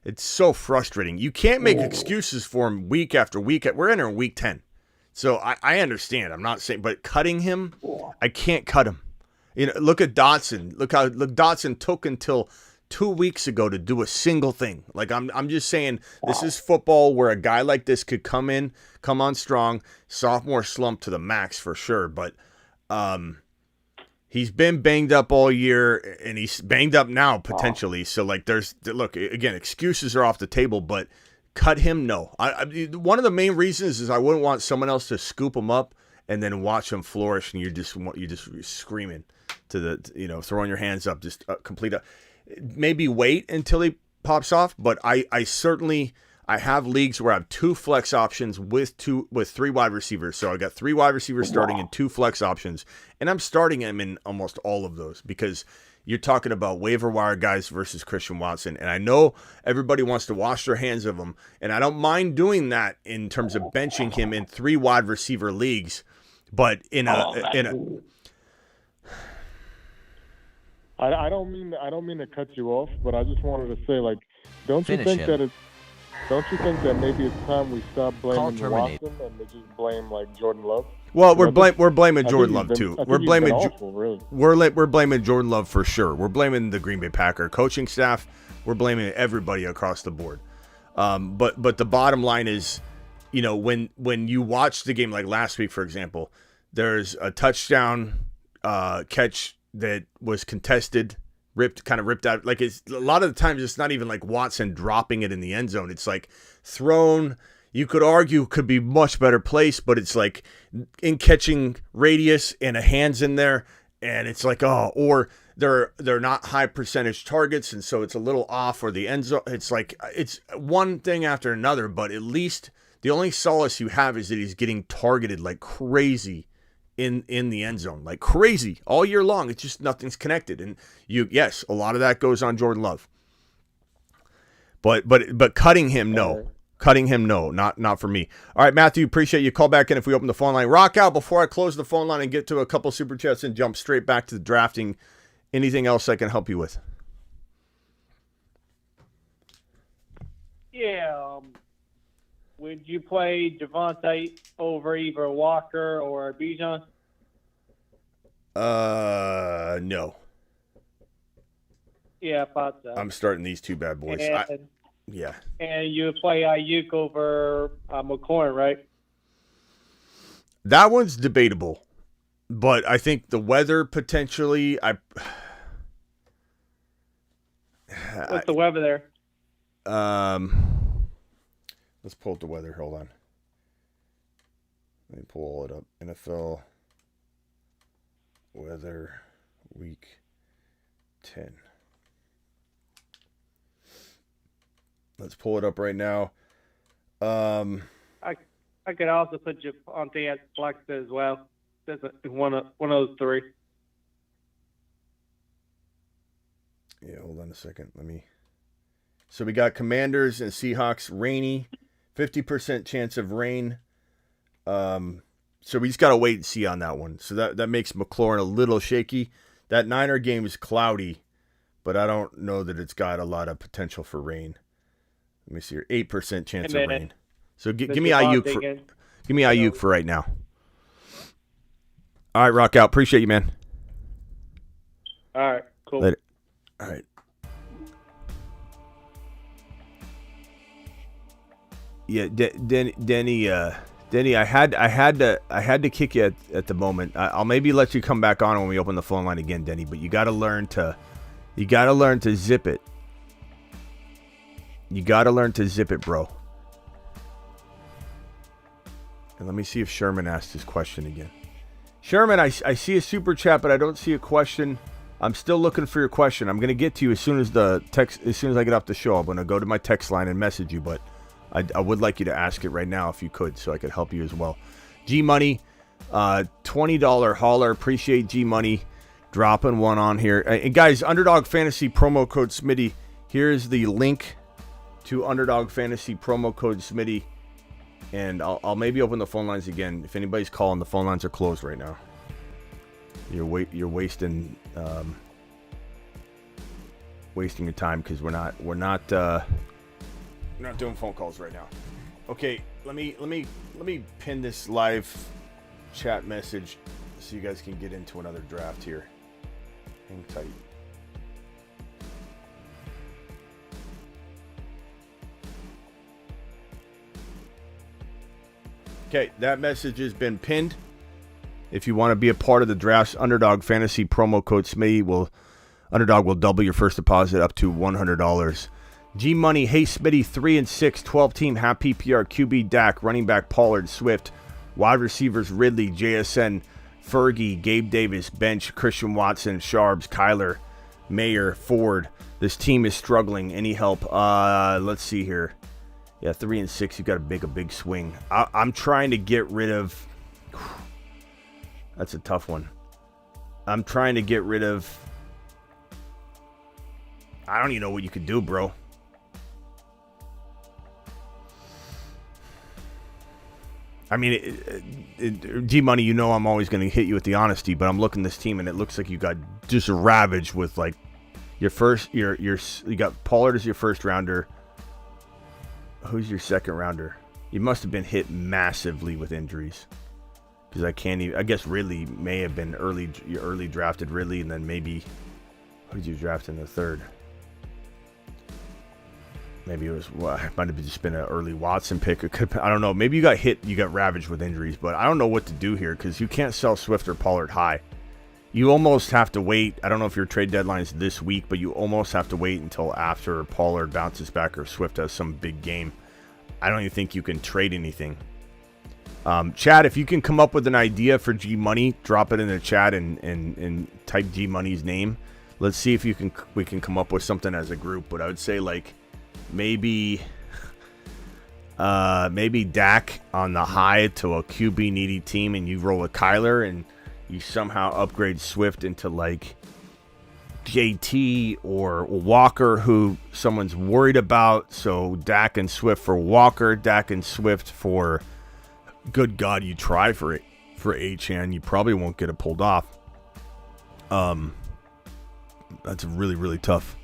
It's so frustrating. You can't make excuses for him week after week. We're entering week 10. So I understand. I'm not saying, but cutting him, I can't cut him. Look at Dotson. Look Dotson took until 2 weeks ago to do a single thing. Like I'm just saying, this is football where a guy like this could come on strong, sophomore slump to the max for sure. But he's been banged up all year, and he's banged up now potentially. So like, look again, excuses are off the table, but cut him, no. One of the main reasons is I wouldn't want someone else to scoop him up and then watch him flourish, and you're just screaming to the throwing your hands up, just complete a. Maybe wait until he pops off, but I certainly have leagues where I have 2 flex options with 3 wide receivers. So I got 3 wide receivers starting and 2 flex options, and I'm starting him in almost all of those, because you're talking about waiver wire guys versus Christian Watson. And I know everybody wants to wash their hands of him, and I don't mind doing that in terms of benching him in 3 wide receiver leagues. But I don't mean to cut you off, but I just wanted to say, like, don't you think that maybe it's time we stop blaming Watson and they just blame like Jordan Love? Well, we're blaming Jordan Love too. We're blaming really. We're blaming Jordan Love for sure. We're blaming the Green Bay Packer coaching staff. We're blaming everybody across the board. But the bottom line is, when you watch the game, like last week, for example, there's a touchdown catch that was contested, ripped out. Like, it's a lot of the times it's not even like Watson dropping it in the end zone. It's like thrown. You could argue could be much better placed, but it's like in catching radius and a hand's in there, and it's like, or they're not high percentage targets, and so it's a little off, or the end zone. It's like, it's one thing after another, but at least the only solace you have is that he's getting targeted like crazy in the end zone, like crazy all year long. It's just nothing's connected. And yes, a lot of that goes on Jordan Love. But cutting him, no. Cutting him, no. Not for me. All right, Matthew, appreciate you. Call back in if we open the phone line. Rock out before I close the phone line and get to a couple super chats and jump straight back to the drafting. Anything else I can help you with? Yeah. Would you play Devonte over either Walker or Bijan? No. Yeah, I thought so. I'm starting these two bad boys. Yeah. And you would play Ayuk over McLaurin, right? That one's debatable, but I think the weather potentially. What's the weather there? Let's pull up the weather. Hold on. Let me pull it up. NFL weather week 10. Let's pull it up right now. I could also put Devonte at flex as well. That's one of those three. Yeah, hold on a second. So we got Commanders and Seahawks rainy, 50% chance of rain. So we just got to wait and see on that one. So that makes McLaurin a little shaky. That Niner game is cloudy, but I don't know that it's got a lot of potential for rain. Let me see here. 8% chance of rain. So give me Ayuk for right now. All right, rock out. Appreciate you, man. All right, cool. Later. All right. Yeah, Denny, I had to kick you at the moment. I'll maybe let you come back on when we open the phone line again, Denny. But you got to learn to zip it. You got to learn to zip it, bro. And let me see if Sherman asked his question again. Sherman, I see a super chat, but I don't see a question. I'm still looking for your question. I'm gonna get to you as soon as I get off the show. I'm gonna go to my text line and message you, but I would like you to ask it right now if you could, so I could help you as well. G Money, $20 hauler. Appreciate G Money dropping one on here. And guys, Underdog Fantasy promo code Smitty. Here's the link to Underdog Fantasy promo code Smitty. And I'll maybe open the phone lines again. If anybody's calling, the phone lines are closed right now. You're wasting your time because we're not doing phone calls right now. Okay, let me pin this live chat message so you guys can get into another draft here. Hang tight. Okay, that message has been pinned. If you want to be a part of the draft's Underdog Fantasy promo code Smitty, Underdog will double your first deposit up to $100. G Money, hey Smitty, 3-6, 12-team, half PPR, QB Dak, running back Pollard, Swift, wide receivers Ridley, JSN, Fergie, Gabe Davis, bench Christian Watson, Sharbs, Kyler, Mayer, Ford. This team is struggling. Any help? Let's see here. Yeah, 3-6. You got to make a big swing. I'm trying to get rid of. That's a tough one. I'm trying to get rid of. I don't even know what you could do, bro. I mean, G Money, you know I'm always going to hit you with the honesty, but I'm looking at this team and it looks like you got just ravaged with like your first. You got Pollard as your first rounder. Who's your second rounder? You must have been hit massively with injuries. Because I can't even. I guess Ridley may have been you early drafted Ridley, and then maybe who did you draft in the third? Maybe it might have just been an early Watson pick. It could. I don't know. Maybe you got hit. You got ravaged with injuries, but I don't know what to do here because you can't sell Swift or Pollard high. You almost have to wait. I don't know if your trade deadline is this week, but you almost have to wait until after Pollard bounces back or Swift has some big game. I don't even think you can trade anything. Chad, if you can come up with an idea for G Money, drop it in the chat and type G Money's name. Let's see if we can come up with something as a group. But I would say like maybe Maybe Dak on the high to a QB needy team, and you roll with Kyler, and you somehow upgrade Swift into like JT or Walker, who someone's worried about. So Dak and Swift for Walker, Dak and Swift for, good God, you try for it for Achane. You probably won't get it pulled off. That's really, really tough.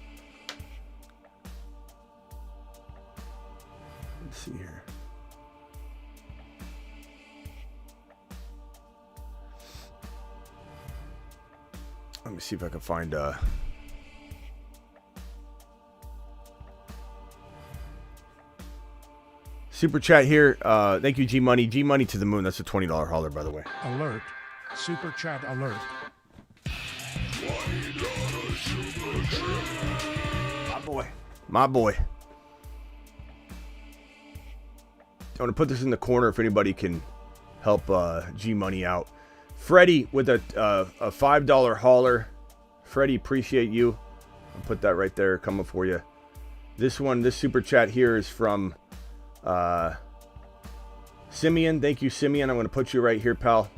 Let's see here. Let me see if I can find super chat here. Thank you, G Money. G Money to the moon. That's a $20 hauler, by the way. Alert. Super chat alert. My boy. I want to put this in the corner if anybody can help G Money out. Freddie with a $5 hauler. Freddie, appreciate you. I'll put that right there coming for you. This super chat here is from Simeon. Thank you, Simeon. I'm going to put you right here, pal.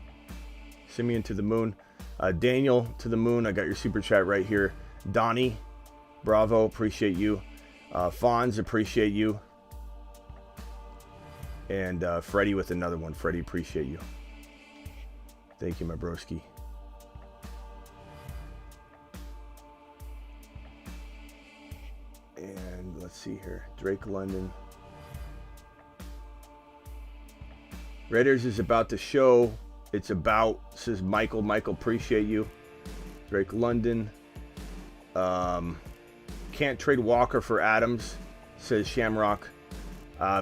Simeon to the moon. Daniel to the moon. I got your super chat right here. Donnie, bravo. Appreciate you. Fonz, appreciate you. And Freddie with another one. Freddie, appreciate you. Thank you, my broski. And let's see here. Drake London. Raiders is about to show. It's about, says Michael. Michael, appreciate you. Drake London. Can't trade Walker for Adams, says Shamrock.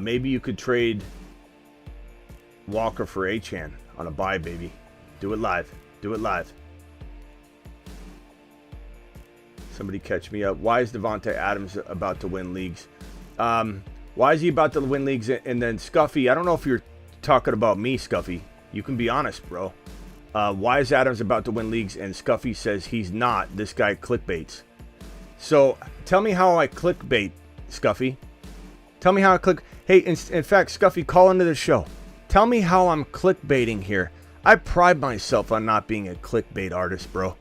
Maybe you could trade Walker for Achane on a buy, baby. Do it live. Do it live. Somebody catch me up. Why is Davante Adams about to win leagues? Why is he about to win leagues? And then Scuffy, I don't know if you're talking about me, Scuffy. You can be honest, bro. Why is Adams about to win leagues? And Scuffy says he's not. This guy clickbaits. So tell me how I clickbait, Scuffy. Tell me how I click. Hey, in fact, Scuffy, call into the show. Tell me how I'm clickbaiting here. I pride myself on not being a clickbait artist, bro.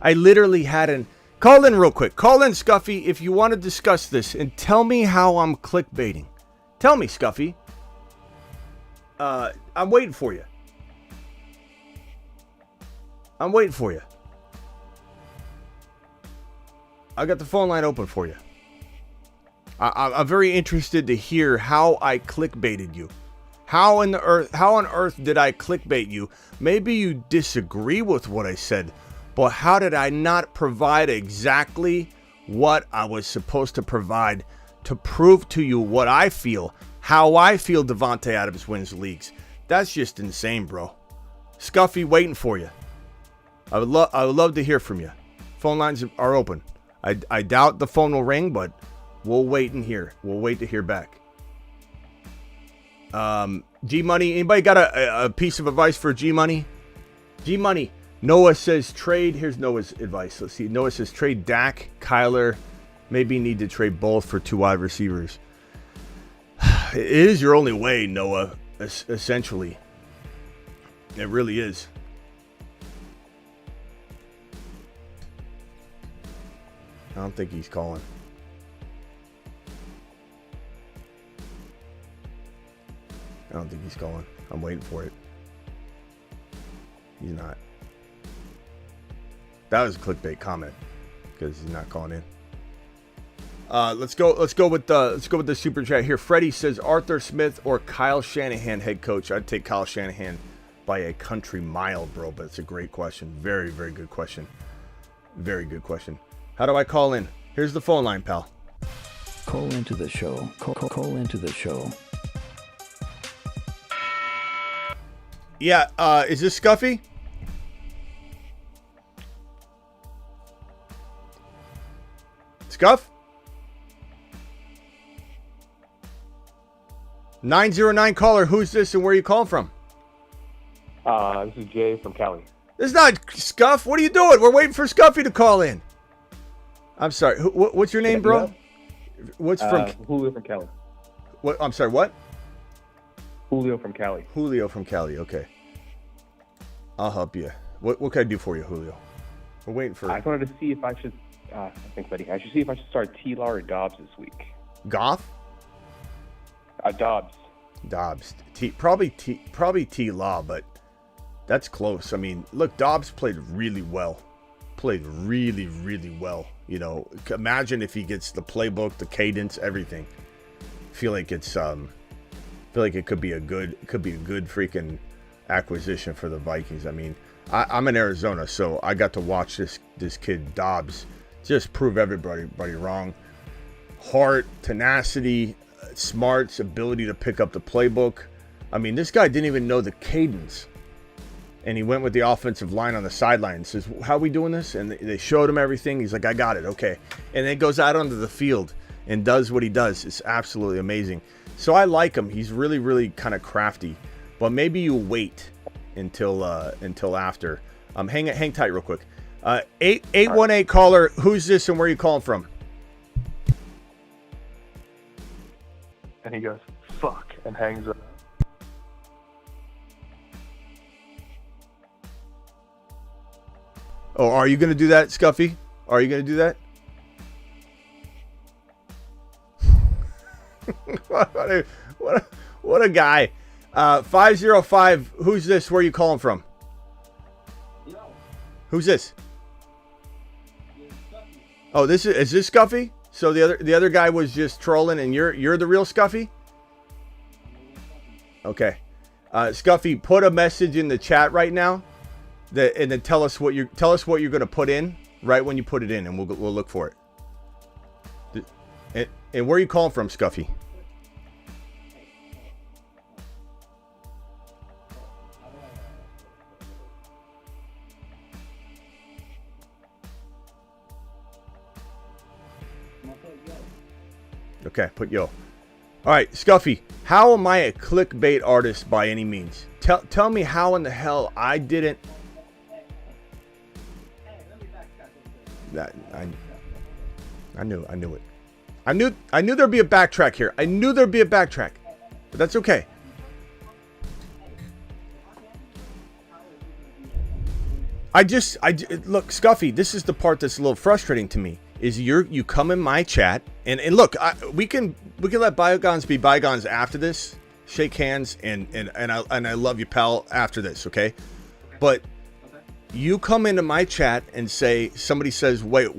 I literally had an... Call in real quick. Call in, Scuffy, if you want to discuss this, and tell me how I'm clickbaiting. Tell me, Scuffy. I'm waiting for you. I'm waiting for you. I got the phone line open for you. I'm very interested to hear how I clickbaited you. How on earth did I clickbait you? Maybe you disagree with what I said, but how did I not provide exactly what I was supposed to provide to prove to you what I feel, how I feel Davante Adams wins leagues? That's just insane, bro. Scuffy, waiting for you. I would love to hear from you. Phone lines are open. I doubt the phone will ring, but we'll wait and hear. We'll wait to hear back. G Money, anybody got a piece of advice for G Money? G Money, Noah says trade. Here's Noah's advice. Let's see. Noah says trade Dak, Kyler. Maybe need to trade both for 2 wide receivers. It is your only way, Noah, essentially. It really is. I don't think he's calling. I don't think he's calling. I'm waiting for it. He's not. That was a clickbait comment because he's not calling in. Let's go with the super chat here. Freddie says Arthur Smith or Kyle Shanahan head coach. I'd take Kyle Shanahan by a country mile, bro. But it's a great question. Very, very good question. Very good question. How do I call in? Here's the phone line, pal. Call into the show. Call into the show. Yeah, is this Scuffy? Scuff? 909 caller, who's this and where are you calling from? This is Jay from Cali. This is not Scuff. What are you doing? We're waiting for Scuffy to call in. I'm sorry. What's your name, bro? What's from? Julio from Cali. What? I'm sorry. What? Julio from Cali. Julio from Cali. Okay. I'll help you. What can I do for you, Julio? We're waiting for. I wanted to see if I should. I think, buddy, I should see if I should start T-Law or Dobbs this week. Goff? Dobbs. Dobbs. Probably T-Law, but that's close. I mean, look, Dobbs played really well. Played really, really well. You know, imagine if he gets the playbook, the cadence, everything. Feel like it could be a good freaking acquisition for the Vikings. I mean, I'm in Arizona, so I got to watch this kid Dobbs just prove everybody wrong. Heart, tenacity, smarts, ability to pick up the playbook. I mean, this guy didn't even know the cadence. And he went with the offensive line on the sideline and says, how are we doing this? And they showed him everything. He's like, I got it. Okay. And then goes out onto the field and does what he does. It's absolutely amazing. So I like him. He's really, really kind of crafty. But maybe you wait until after. Hang tight real quick. 818 caller. Who's this and where are you calling from? And he goes, fuck, and hangs up. Oh, are you going to do that, Scuffy? Are you going to do that? what a guy. 505, who's this? Where are you calling from? Who's this? Oh, is this Scuffy? So the other guy was just trolling, and you're the real Scuffy? Okay, Scuffy, put a message in the chat right now, and then tell us what you're going to put in right when you put it in, and we'll look for it. And where are you calling from, Scuffy? Okay, put yo. All right, Scuffy, how am I a clickbait artist by any means? Tell me how in the hell I didn't. I knew it. I knew there'd be a backtrack here. I knew there'd be a backtrack, but that's okay. Look, Scuffy, this is the part that's a little frustrating to me. Is you come in my chat and look, we can let bygones be bygones after this. Shake hands and I love you, pal, after this, okay? But you come into my chat and somebody says, wait,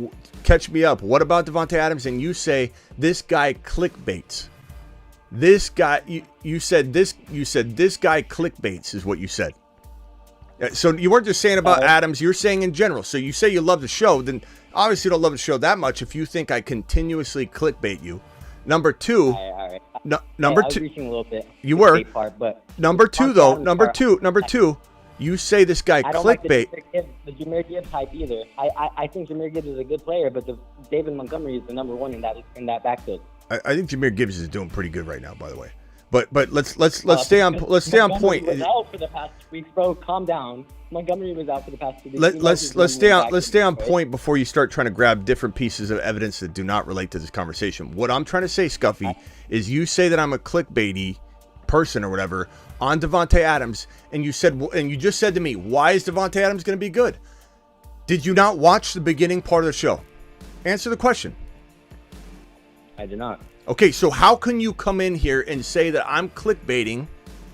catch me up. What about Davante Adams? And you say this guy clickbaits. This guy, you said this guy clickbaits is what you said. So you weren't just saying about Adams, you're saying in general. So you say you love the show, then obviously you don't love the show that much if you think I continuously clickbait you. Number two, all right. Number I was two, reaching a little bit. you were. Part, but number two, though. Number two. You say this guy I don't clickbait. like the Jahmyr Gibbs hype either. I think Jahmyr Gibbs is a good player, but David Montgomery is the number one in that backfield. I think Jahmyr Gibbs is doing pretty good right now, by the way. But let's stay on point. Montgomery was out for the past 2 weeks, bro. Calm down. Montgomery was out for the past 2 weeks. Let's stay on point before you start trying to grab different pieces of evidence that do not relate to this conversation. What I'm trying to say, Scuffy, is you say that I'm a clickbaity person or whatever on Davante Adams, and you just said to me, why is Davante Adams going to be good? Did you not watch the beginning part of the show? Answer the question. I did not. Okay, so how can you come in here and say that I'm clickbaiting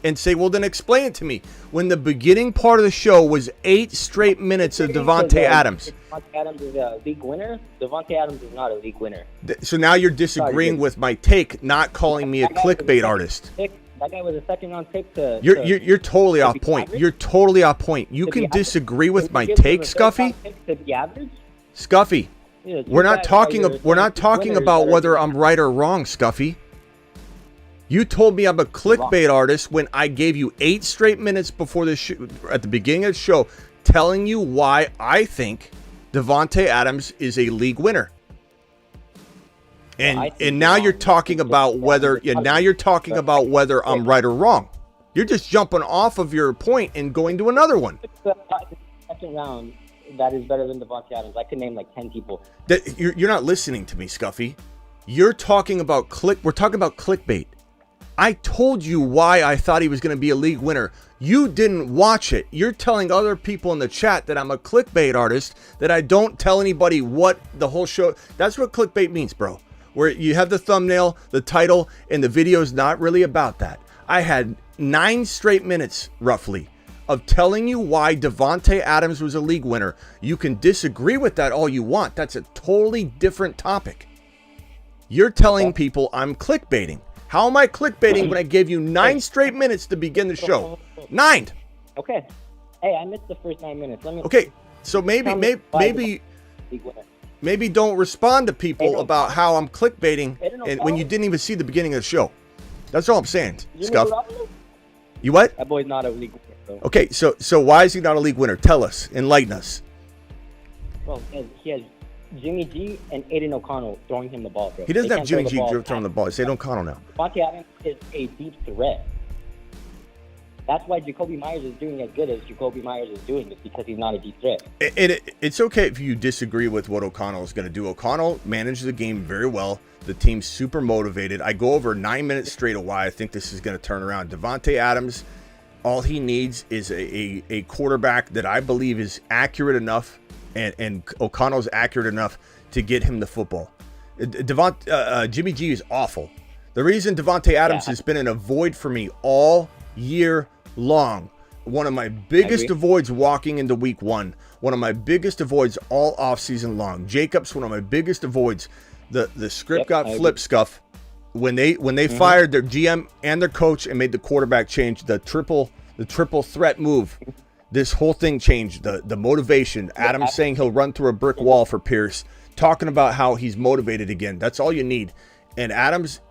and say, well, then explain it to me. When the beginning part of the show was 8 straight minutes of Davante Adams. Davante Adams is a league winner. Davante Adams is not a league winner. So now you're disagreeing with my take, not calling me a clickbait artist. That guy was a second-round pick You're totally off point. You're totally off point. You can disagree with my take, Scuffy. To be average? Scuffy. We're not talking about whether I'm right or wrong, Scuffy. You told me I'm a clickbait artist when I gave you 8 straight minutes before the show, at the beginning of the show, telling you why I think Davante Adams is a league winner. And now you're talking about whether I'm right or wrong. You're just jumping off of your point and going to another one. Second round. That is better than Davante Adams. I could name like 10 people. You're not listening to me, Scuffy. We're talking about clickbait. I told you why I thought he was going to be a league winner. You didn't watch it. You're telling other people in the chat that I'm a clickbait artist, that I don't tell anybody what the whole show. That's what clickbait means, bro. Where you have the thumbnail, the title, and the video is not really about that. I had 9 straight minutes, roughly, of telling you why Davante Adams was a league winner. You can disagree with that all you want. That's a totally different topic. You're telling people I'm clickbaiting. How am I clickbaiting when I gave you 9 straight minutes to begin the show? 9. Okay. Hey, I missed the first 9 minutes. Okay, so maybe don't respond to people about how I'm clickbaiting and when you didn't even see the beginning of the show. That's all I'm saying, Scuff. You what? That boy's not a league winner, though. Okay, so why is he not a league winner? Tell us. Enlighten us. Well, he has Jimmy G and Aiden O'Connell throwing him the ball, bro. He doesn't have Jimmy G throwing the ball. It's Aiden O'Connell now. Devonte Adams is a deep threat. That's why Jacoby Myers is doing as good as Jacoby Myers is doing, is because he's not a deep threat. It's okay if you disagree with what O'Connell is going to do. O'Connell managed the game very well. The team's super motivated. I go over 9 minutes straight of why I think this is going to turn around. Davante Adams, all he needs is a quarterback that I believe is accurate enough, and O'Connell's accurate enough to get him the football. Jimmy G is awful. The reason Davante Adams has been in a void for me all year long. One of my biggest avoids walking into week 1. One of my biggest avoids all offseason long. Jacobs, one of my biggest avoids. The script got flipped, Scuff. When they fired their GM and their coach and made the quarterback change, the triple threat move, this whole thing changed. The motivation. Adams saying he'll run through a brick wall for Pierce. Talking about how he's motivated again. That's all you need. And Adams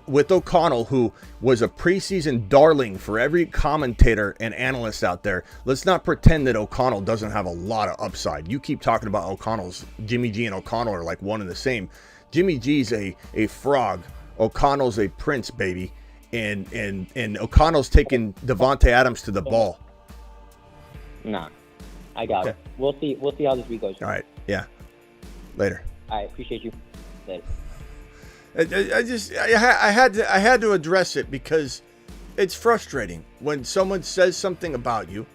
with O'Connell, who was a preseason darling for every commentator and analyst out there. Let's not pretend that O'Connell doesn't have a lot of upside. You keep talking about Jimmy G and O'Connell are like one and the same. Jimmy G's a frog. O'Connell's a prince, baby. And O'Connell's taking Davante Adams to the ball. Nah, I got it. We'll see how this week goes. All right. Yeah. Later. I appreciate you. Later. I had to address it because it's frustrating when someone says something about you,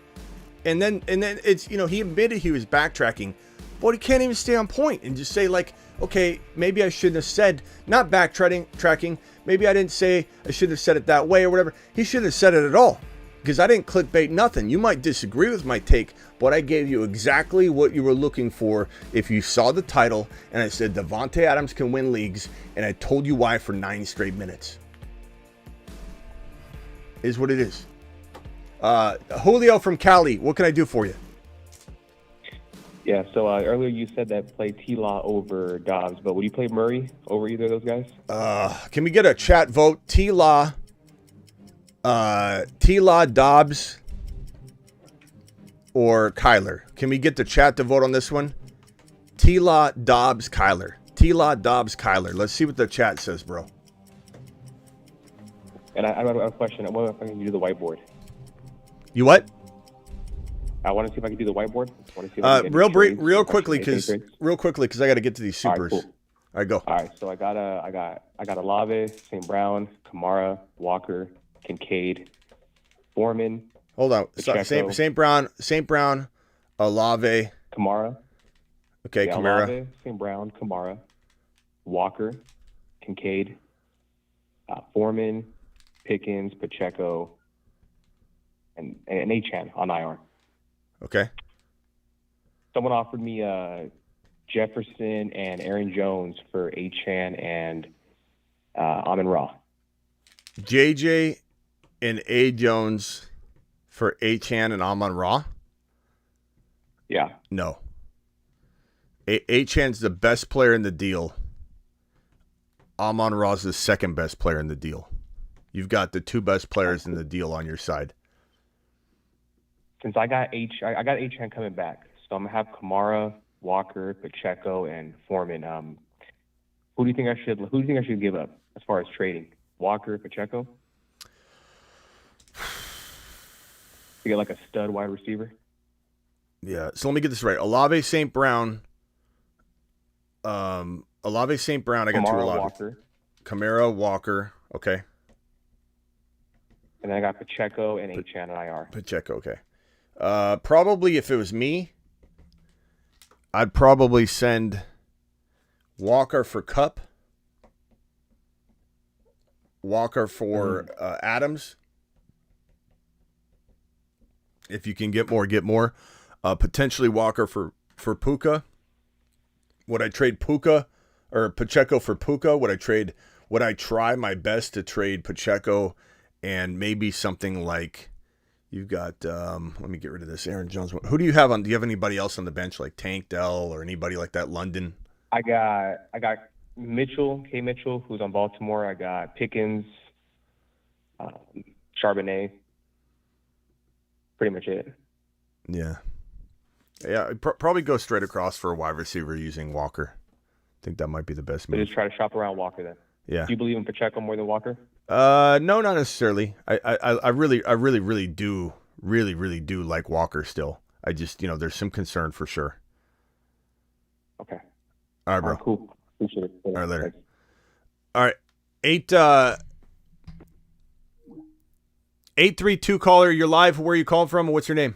and then it's, he admitted he was backtracking, but he can't even stay on point and just say, like, okay, maybe I shouldn't have said, not backtracking, maybe I didn't say, I shouldn't have said it that way or whatever. He shouldn't have said it at all, because I didn't clickbait nothing. You might disagree with my take, but I gave you exactly what you were looking for if you saw the title, and I said Davante Adams can win leagues, and I told you why for 9 straight minutes. Is what it is. Julio from Cali, what can I do for you? Yeah, so earlier you said that play T-Law over Dobbs, but would you play Murray over either of those guys? Can we get a chat vote? T-Law, Dobbs, or Kyler? Can we get the chat to vote on this one? T-Law, Dobbs, Kyler. T-Law, Dobbs, Kyler. Let's see what the chat says, bro. And I have a question. What if I can do the whiteboard? You what? I want to see if I can do the whiteboard. Real quickly, because I got to get to these supers. All right, cool. All right, go. All right, so I got Olave, St. Brown, Kamara, Walker, Kincaid, Foreman. Hold on. St. Brown, Olave, Kamara. Okay, yeah, Kamara. Olave, St. Brown, Kamara, Walker, Kincaid, Foreman, Pickens, Pacheco, and Achane on IR. Okay. Someone offered me Jefferson and Aaron Jones for Achane and Amon-Ra. JJ and A. Jones for Achane and Amon-Ra? Yeah. No. Achane's the best player in the deal. Amon-Ra's the second best player in the deal. You've got the 2 best players in the deal on your side. Since I got Achane coming back, so I'm gonna have Kamara, Walker, Pacheco, and Foreman. Who do you think I should give up as far as trading? Walker, Pacheco? To get like a stud wide receiver? Yeah. So let me get this right. Olave, St. Brown. I got Kamara, 2 Olave. Walker. Kamara, Walker. Okay. And then I got Pacheco and Achane on IR. Pacheco, okay. Probably if it was me, I'd probably send Walker for Kupp, Walker for Adams. If you can get more, get more. Potentially Walker for Puka. Would I trade Puka or Pacheco for Puka? Would I try my best to trade Pacheco and maybe something like you've got, let me get rid of this, Aaron Jones. Who do you have on? Do you have anybody else on the bench like Tank Dell or anybody like that, London? I got Mitchell, K. Mitchell, who's on Baltimore. I got Pickens, Charbonnet. Pretty much it. Yeah. Yeah, probably go straight across for a wide receiver using Walker. I think that might be the best But move. just try to shop around Walker then. Yeah. Do you believe in Pacheco more than Walker? No, not necessarily. I really do like Walker still. I just, there's some concern for sure. Okay. All right, bro. Cool. Appreciate it. All right, later. Thanks. All right. 832 caller, you're live. Where are you calling from? What's your name?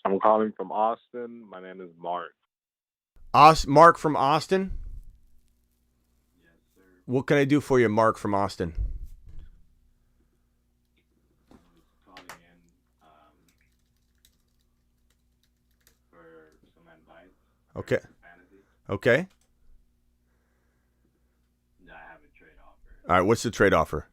I'm calling from Austin. My name is Mark. Mark from Austin? Yes, sir. What can I do for you, Mark from Austin? Calling in for some advice. Okay. Fantasy. Okay. I have a trade offer. All right, what's the trade offer?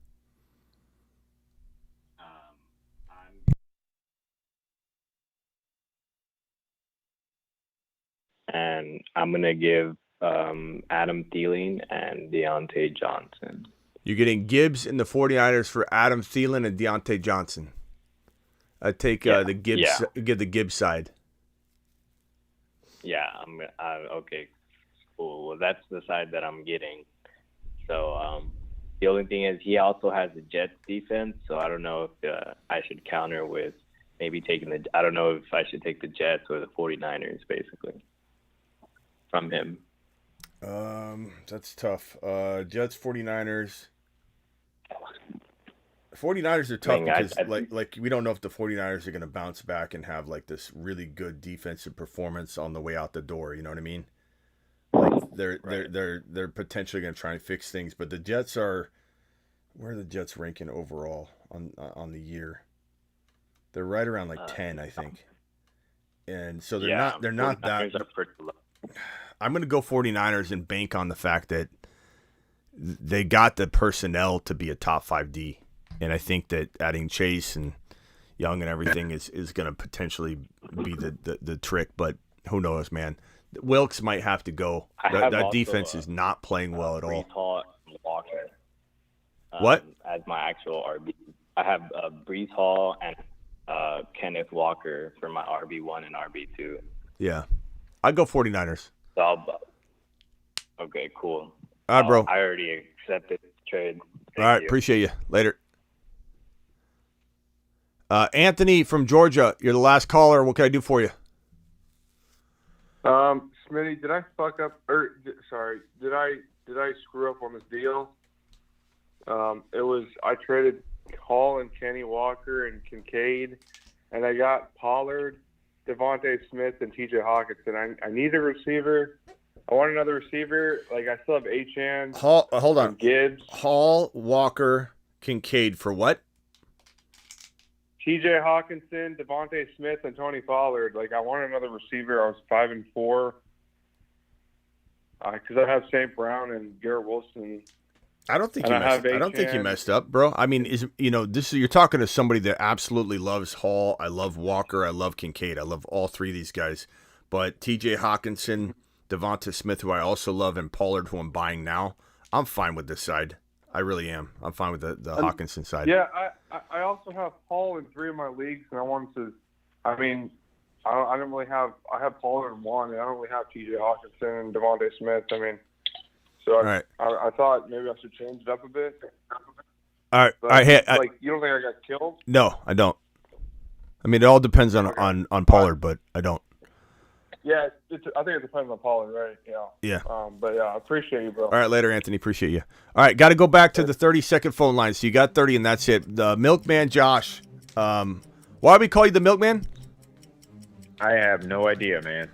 And I'm going to give Adam Thielen and Deontay Johnson. You're getting Gibbs in the 49ers for Adam Thielen and Deontay Johnson. I take the Gibbs. Yeah. Get the Gibbs side. Yeah, okay, cool. Well, that's the side that I'm getting. So the only thing is he also has the Jets defense, so I don't know if I should counter with maybe I don't know if I should take the Jets or the 49ers, basically, from him. That's tough. Jets, 49ers. 49ers are tough because like we don't know if the 49ers are going to bounce back and have like this really good defensive performance on the way out the door. You know what I mean? Like they're potentially going to try and fix things, but the Jets are, where are the Jets ranking overall on the year? They're right around like 10, I think. And so they're not that. Are pretty low. I'm going to go 49ers and bank on the fact that they got the personnel to be a top 5D. And I think that adding Chase and Young and everything is going to potentially be the trick. But who knows, man? Wilkes might have to go. That defense is not playing well at all. Brees Hall and Walker. What? As my actual RB. I have Brees Hall and Kenneth Walker for my RB1 and RB2. Yeah. I'd go 49ers. So okay, cool. All right, bro. I already accepted the trade. All right, appreciate you. Later. Anthony from Georgia, you're the last caller. What can I do for you? Smitty, did I fuck up? Did I screw up on this deal? I traded Hall and Kenny Walker and Kincaid, and I got Pollard, Devonte Smith, and T.J. Hawkinson. I need a receiver. I want another receiver. Like, I still have Achane. Hold on. Gibbs. Hall, Walker, Kincaid for what? T.J. Hawkinson, Devonte Smith, and Tony Pollard. Like, I want another receiver. I was 5-4 because I have St. Brown and Garrett Wilson. I don't think you messed up, bro. I mean, you're talking to somebody that absolutely loves Hall. I love Walker. I love Kincaid. I love all three of these guys. But T.J. Hawkinson, Devonta Smith, who I also love, and Pollard, who I'm buying now, I'm fine with this side. I really am. I'm fine with the Hawkinson side. Yeah, I also have Paul in 3 of my leagues, and I wanted to. I mean, I don't really have. I have Pollard in 1, and I don't really have T.J. Hawkinson and Devontae Smith. I mean, so I thought maybe I should change it up a bit. All right, But, all right. Hey, you don't think I got killed? No, I don't. I mean, it all depends on Pollard, but I don't. Yeah, I think it depends on Pollard, right? Yeah. Yeah. But yeah, I appreciate you, bro. All right, later, Anthony. Appreciate you. All right, got to go back to the 30-second phone line. So you got 30, and that's it. The Milkman Josh. Why do we call you the Milkman? I have no idea, man.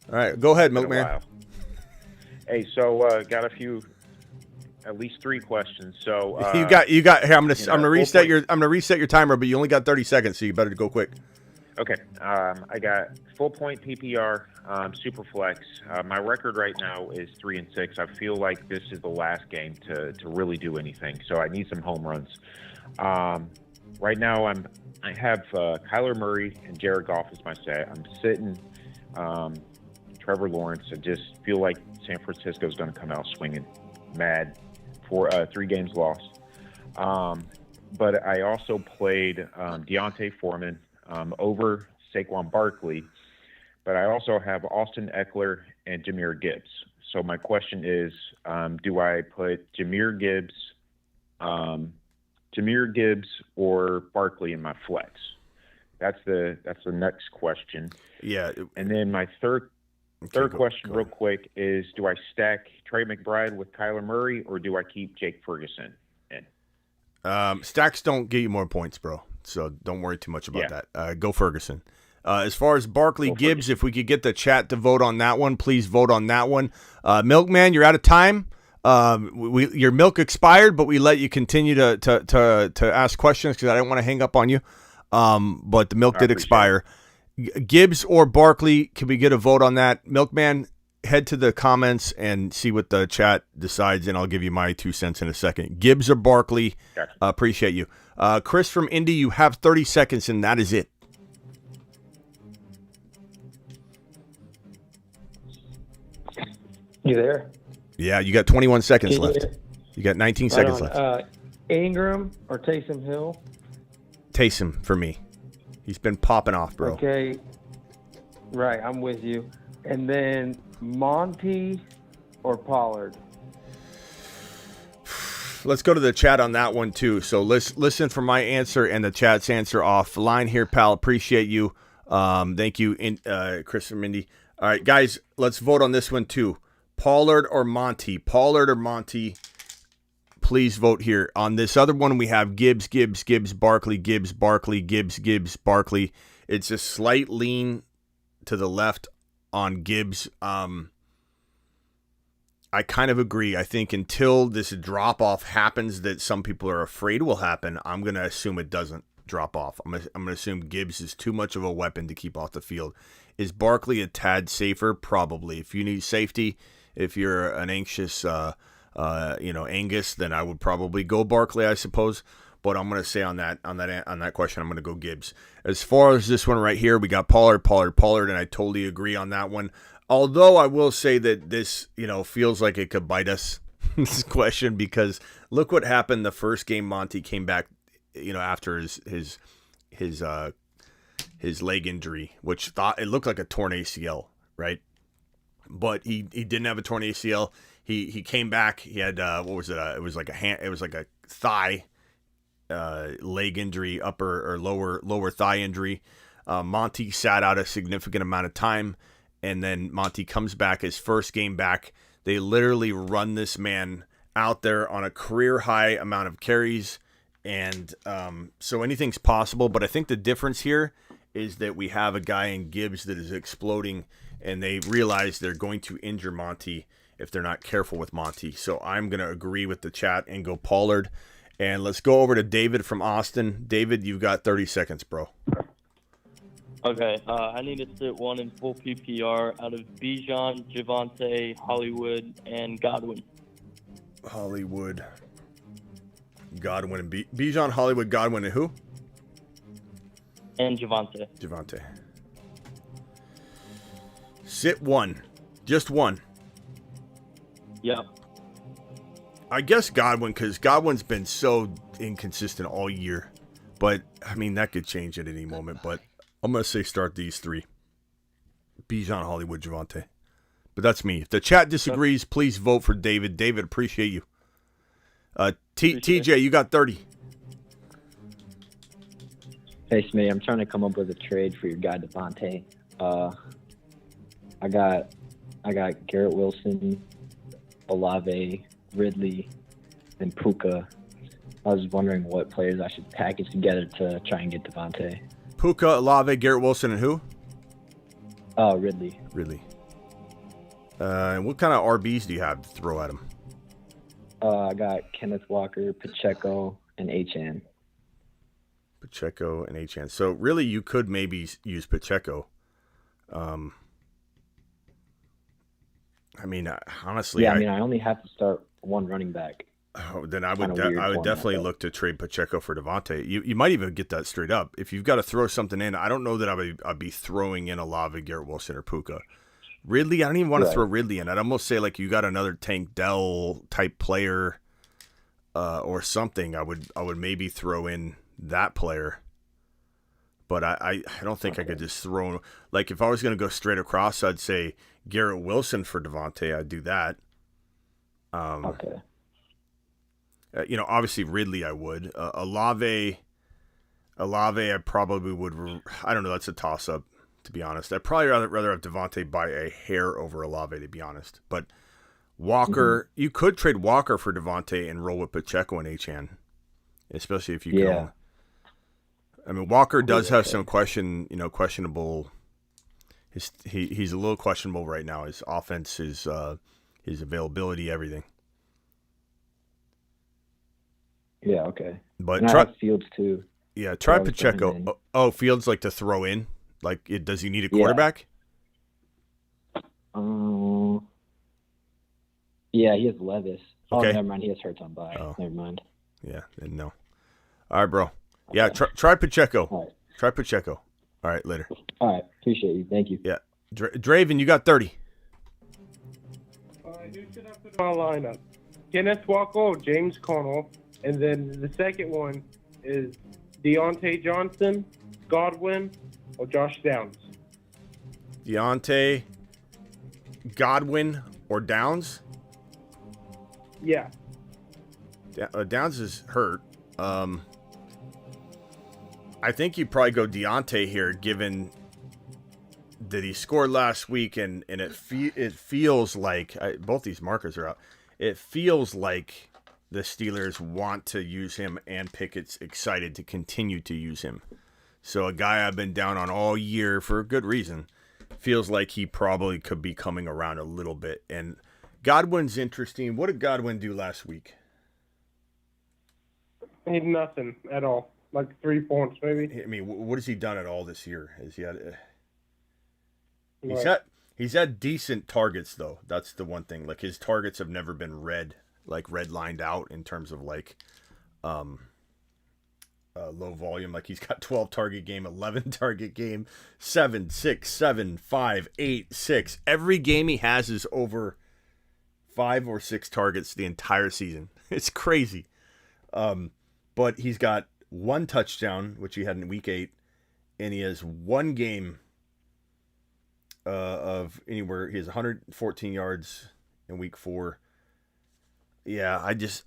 All right, go ahead, Been a Milkman. while. Hey, so got a few, at least 3 questions. So You got. Here, I'm gonna reset full your reset your timer, but you only got 30 seconds, so you better go quick. Okay. I got full point PPR, super flex. My record right now is 3-6. I feel like this is the last game to really do anything. So I need some home runs. Right now I have Kyler Murray and Jared Goff as my set. I'm sitting Trevor Lawrence. I just feel like San Francisco is going to come out swinging mad for 3 games lost. But I also played Deontay Foreman over Saquon Barkley, but I also have Austin Eckler and Jahmyr Gibbs. So my question is, do I put Jahmyr Gibbs or Barkley in my flex? That's the next question. Yeah. And then my third question, real quick, is: do I stack Trey McBride with Kyler Murray, or do I keep Jake Ferguson in? Stacks don't get you more points, bro. So don't worry too much about that. Go Ferguson. As far as Barkley Gibbs, if we could get the chat to vote on that one, please vote on that one. Milkman, you're out of time. Your milk expired, but we let you continue to ask questions because I didn't want to hang up on you. But the milk did expire. Gibbs or Barkley, can we get a vote on that? Milkman, head to the comments and see what the chat decides, and I'll give you my 2 cents in a second. Gibbs or Barkley, appreciate you. Chris from Indy, you have 30 seconds, and that is it. You there? Yeah, you got 21 seconds left. You got 19 seconds left. Ingram or Taysom Hill? Taysom for me. He's been popping off, bro. Okay. Right, I'm with you. And then Monty or Pollard? Let's go to the chat on that one, too. So listen for my answer and the chat's answer offline here, pal. Appreciate you. Thank you, Chris from Indy. All right, guys, let's vote on this one, too. Pollard or Monty? Pollard or Monty? Please vote here. On this other one, we have Gibbs, Barkley, Barkley. It's a slight lean to the left on Gibbs. I kind of agree. I think until this drop-off happens that some people are afraid will happen, I'm going to assume it doesn't drop off. I'm going to assume Gibbs is too much of a weapon to keep off the field. Is Barkley a tad safer? Probably. If you need safety, if you're an anxious Angus, then I would probably go Barkley, I suppose. But I'm going to say on that question, I'm going to go Gibbs. As far as this one right here, we got Pollard, and I totally agree on that one. Although I will say that this, feels like it could bite us, this question, because look what happened the first game Monty came back, after his leg injury, which it looked like a torn ACL, right? But he didn't have a torn ACL. He came back. He had it was like a thigh leg injury, upper or lower thigh injury. Monty sat out a significant amount of time, and then Monty comes back his first game back. They literally run this man out there on a career high amount of carries, and so anything's possible. But I think the difference here is that we have a guy in Gibbs that is exploding, and they realize they're going to injure Monty if they're not careful with Monty. So I'm going to agree with the chat and go Pollard. And let's go over to David from Austin. David, you've got 30 seconds, bro. Okay, I need to sit one in full PPR out of Bijan, Devonte, Hollywood, and Godwin. Hollywood, Godwin, and Bijan, Hollywood, Godwin, and who? And Devonte. Sit one. Just one. Yep. I guess Godwin, because Godwin's been so inconsistent all year. But, that could change at any moment. But I'm going to say start these 3. Bijan, Hollywood, Devonte. But that's me. If the chat disagrees, please vote for David. David, appreciate you. TJ, you got 30. Hey, Smitty, I'm trying to come up with a trade for your guy, Devonte. I got Garrett Wilson, Olave, Ridley, and Puka. I was wondering what players I should package together to try and get Devonte. Puka, Olave, Garrett Wilson, and who? Ridley. Ridley. And what kind of RBs do you have to throw at him? I got Kenneth Walker, Pacheco, and Achane. Pacheco and Achane. So really, you could maybe use Pacheco. I mean, honestly, Yeah, I only have to start one running back. Oh, then I would definitely look to trade Pacheco for Devonte. You might even get that straight up. If you've got to throw something in, I don't know that I'd be throwing in Olave, Garrett Wilson, or Puka. Ridley, I don't even want to throw Ridley in. I'd almost say like you got another Tank Dell type player or something. I would maybe throw in that player. But I don't think I could just throw, like if I was going to go straight across, I'd say Garrett Wilson for Devonte. I'd do that. Okay. Obviously Ridley I would. Olave I probably would. I don't know. That's a toss-up, to be honest. I'd probably rather have Devonte by a hair over Olave, to be honest. But Walker, you could trade Walker for Devonte and roll with Pacheco and Achane, especially if you go. I mean, Walker does have some questionable. He's a little questionable right now. His offense, his availability, everything. Yeah, okay. But and I have Fields too. Yeah, try Pacheco. Oh, Fields like to throw in? Like, does he need a quarterback? Yeah, he has Levis. Okay. Oh, never mind. He has Hurts on bye. Oh. Never mind. Yeah, didn't know. All right, bro. Yeah, try Pacheco. All right. Try Pacheco. All right, later. All right, appreciate you. Thank you. Yeah. Draven, you got 30. Who should I put in my lineup? Kenneth Walker or James Conner. And then the second one is Deontay Johnson, Godwin, or Josh Downs. Deontay, Godwin, or Downs? Yeah. Downs is hurt. I think you probably go Deontay here, given that he scored last week, and it feels like both these markers are out. It feels like the Steelers want to use him, and Pickett's excited to continue to use him. So a guy I've been down on all year for a good reason feels like he probably could be coming around a little bit. And Godwin's interesting. What did Godwin do last week? He had nothing at all. Like 3 points, maybe. I mean, what has he done at all this year? Has he had? Right. He's had decent targets though. That's the one thing. Like his targets have never been red lined out in terms of low volume. Like he's got 12 target game, 11 target game, 7, 6, 7, 5, 8, 6. Every game he has is over 5 or 6 targets the entire season. It's crazy. But he's got 1 touchdown, which he had in week 8, and he has 1 game of anywhere. He has 114 yards in week 4. Yeah, I just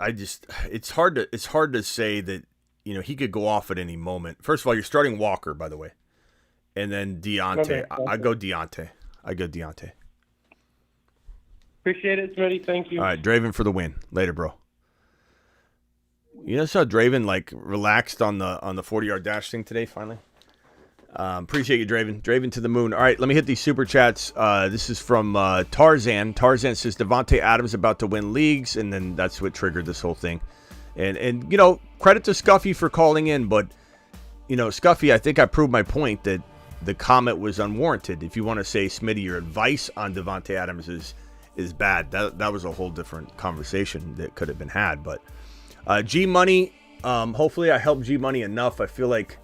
it's hard to say that, he could go off at any moment. First of all, you're starting Walker, by the way. And then Deontay. Okay, I go Deontay. Appreciate it, Smitty. Thank you. All right, Draven for the win. Later, bro. You know how Draven relaxed on the 40-yard dash thing today finally? Appreciate you, Draven. Draven to the moon. All right, let me hit these super chats. This is from Tarzan. Tarzan says Davante Adams about to win leagues, and then that's what triggered this whole thing. And credit to Scuffy for calling in, but Scuffy, I think I proved my point that the comment was unwarranted. If you want to say, Smitty, your advice on Davante Adams is bad, that was a whole different conversation that could have been had. But G Money, hopefully I helped G Money enough. I feel like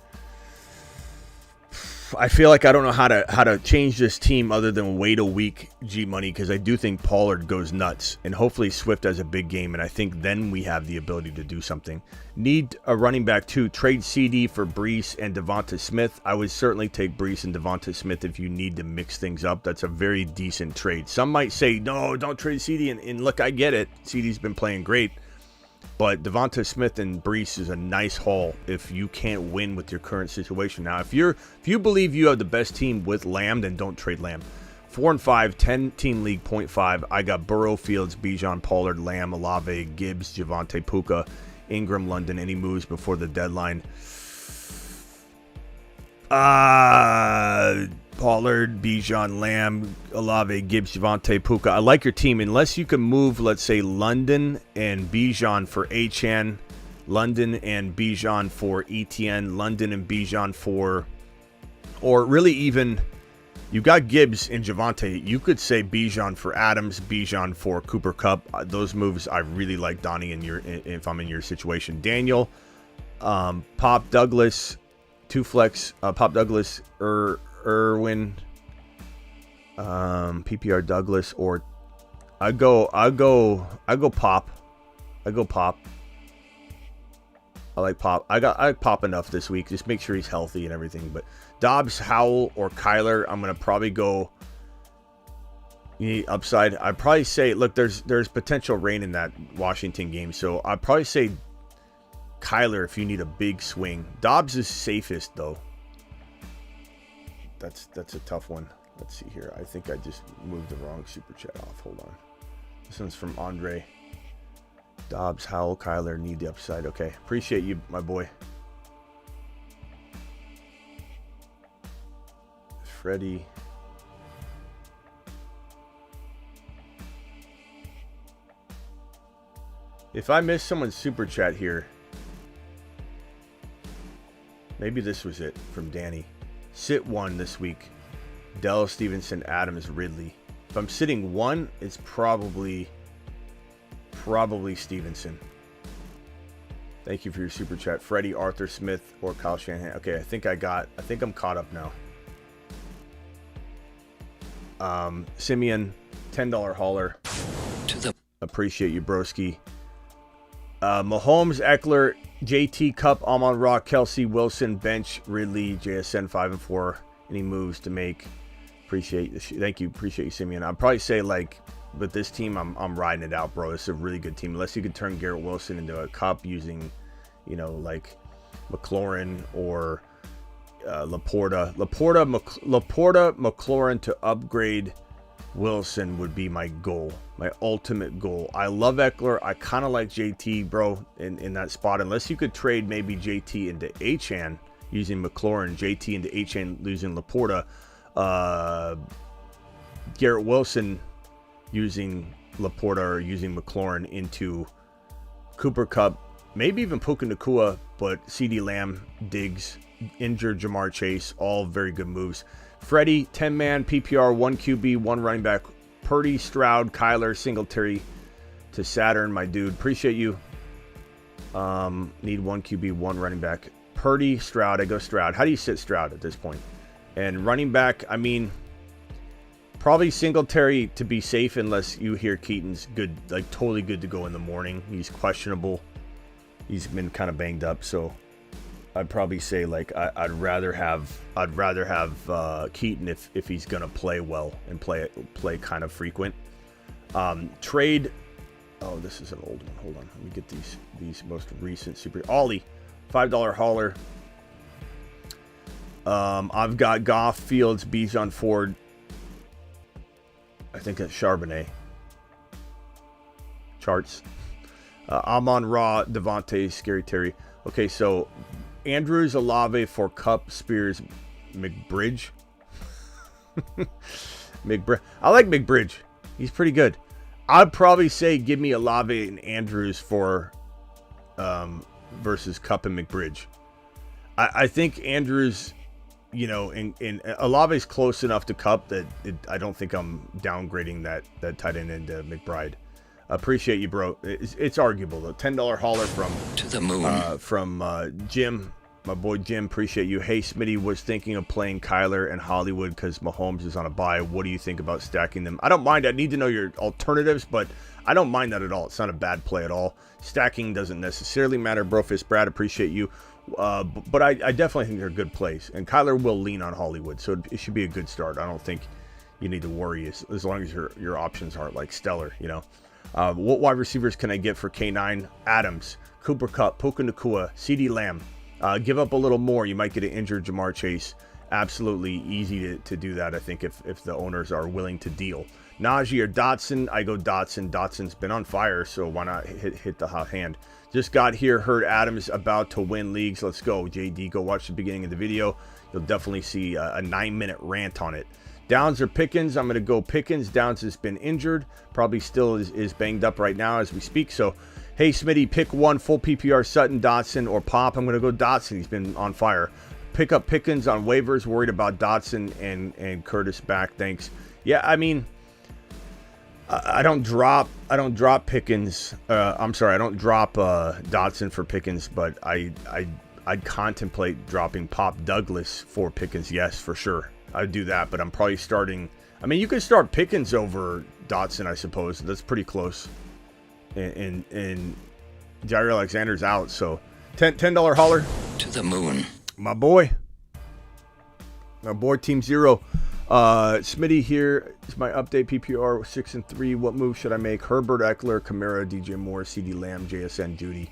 I don't know how to change this team other than wait a week, G Money, because I do think Pollard goes nuts, and hopefully Swift has a big game, and I think then we have the ability to do something. Need a running back too. Trade CD for Breece and Devonta Smith. I would certainly take Breece and Devonta Smith if you need to mix things up. That's a very decent trade. Some might say, no, don't trade CD, and look, I get it. CD's been playing great. But Devonta Smith and Breece is a nice haul if you can't win with your current situation. Now, if you believe you have the best team with Lamb, then don't trade Lamb. 4 and 5, 10-team league, 0.5. I got Burrow, Fields, Bijan, Pollard, Lamb, Olave, Gibbs, Javonte, Puka, Ingram, London. Any moves before the deadline? Pollard, Bijan, Lamb, Olave, Gibbs, Javonte, Puka. I like your team unless you can move, let's say, London and Bijan for Achane, London and Bijan for ETN, London and Bijan for, or really even, you've got Gibbs and Javonte. You could say Bijan for Adams, Bijan for Cooper Kupp. Those moves I really like, Donnie, if I'm in your situation. Daniel, Pop Douglas, 2 flex, Pop Douglas, Irwin, PPR Douglas, or I go Pop. I like Pop. I like Pop enough this week. Just make sure he's healthy and everything. But Dobbs, Howell, or Kyler, I'm gonna probably go. You need upside. I'd probably say, look, there's potential rain in that Washington game, so I'd probably say Kyler if you need a big swing. Dobbs is safest though. That's a tough one. Let's see here. I think I just moved the wrong super chat off. Hold on. This one's from Andre. Dobbs, Howell, Kyler need the upside. Okay. Appreciate you, my boy. Freddie. If I missed someone's super chat here, maybe this was it from Danny. Sit 1 this week. Dell, Stevenson, Adams, Ridley. If I'm sitting 1, it's probably Stevenson. Thank you for your super chat. Freddie, Arthur Smith, or Kyle Shanahan. Okay, I think I'm caught up now. Simeon, $10 hauler. Appreciate you, broski. Mahomes, Eckler, JT, Cup, Amon-Ra, Kelsey, Wilson, bench, Ridley, JSN 5 and 4. Any moves to make? Thank you, appreciate you, Simeon. I'd probably say, like, with this team, I'm riding it out, bro. It's a really good team. Unless you could turn Garrett Wilson into a Cup using, like McLaurin or Laporta. Laporta, McLaurin to upgrade Wilson would be my goal, my ultimate goal. I love Eckler. I kind of like JT, bro, in that spot. Unless you could trade maybe JT into Achane using McLaurin, JT into Achane losing Laporta, Garrett Wilson using Laporta or using McLaurin into Cooper Kupp, maybe even Puka Nacua, but CeeDee Lamb, Diggs, injured Jamar Chase, all very good moves. Freddie, 10-man, PPR, 1 QB, 1 running back. Purdy, Stroud, Kyler, Singletary to Saturn, my dude. Appreciate you. Need 1 QB, 1 running back. Purdy, Stroud. I go Stroud. How do you sit Stroud at this point? And running back, I mean, probably Singletary to be safe unless you hear Keaton's good, like totally good to go in the morning. He's questionable. He's been kind of banged up, so I'd probably say like I'd rather have Keaton if he's gonna play well and play kind of frequent. Trade. Oh, this is an old one. Hold on, let me get these most recent super. Ollie, $5 hauler. I've got Goff, Fields, Bijan, Ford. I think that's Charbonnet. Charts. Amon-Ra, Devonte, Scary Terry. Okay, so Andrews, Olave for Cup, Spears, McBridge. I like McBridge. He's pretty good. I'd probably say give me Olave and Andrews for versus Cup and McBridge. I think Andrews, in Olave's close enough to Cup that I don't think I'm downgrading that tight end into McBride. Appreciate you, bro. It's arguable though. $10 hauler from Jim, my boy Jim. Appreciate you. Hey, Smitty was thinking of playing Kyler and Hollywood because Mahomes is on a bye. What do you think about stacking them? I don't mind. I need to know your alternatives, but I don't mind that at all. It's not a bad play at all. Stacking doesn't necessarily matter, Brofist Brad. Appreciate you. But I definitely think they're good plays, and Kyler will lean on Hollywood, so it should be a good start. I don't think you need to worry as long as your options aren't like stellar, What wide receivers can I get for K9? Adams, Cooper Kupp, Puka Nacua, CeeDee Lamb. Give up a little more, you might get an injured Jamar Chase. absolutely easy to do that, I think, if the owners are willing to deal. Najee or Dotson, I go Dotson. Dotson's been on fire, so why not hit the hot hand? Just got here, heard Adams about to win leagues. Let's go, JD. Go watch the beginning of the video. You'll definitely see a 9-minute rant on it. Downs or Pickens? I'm going to go Pickens. Downs has been injured. Probably still is banged up right now as we speak. So, hey, Smitty, pick one full PPR, Sutton, Dotson, or Pop. I'm going to go Dotson. He's been on fire. Pick up Pickens on waivers. Worried about Dotson and Curtis back. Thanks. Yeah, I mean, I don't drop Pickens. I'm sorry, I don't drop Dotson for Pickens, but I'd contemplate dropping Pop Douglas for Pickens. Yes, for sure. I'd do that, but I'm probably starting. I mean, you could start Pickens over Dotson, I suppose. That's pretty close. And Jair Alexander's out, so $10 holler to the moon. My boy Team Zero. Smitty here is my update. PPR 6-3. What move should I make? Herbert, Eckler, Kamara, DJ Moore, CD Lamb, JSN, Judy.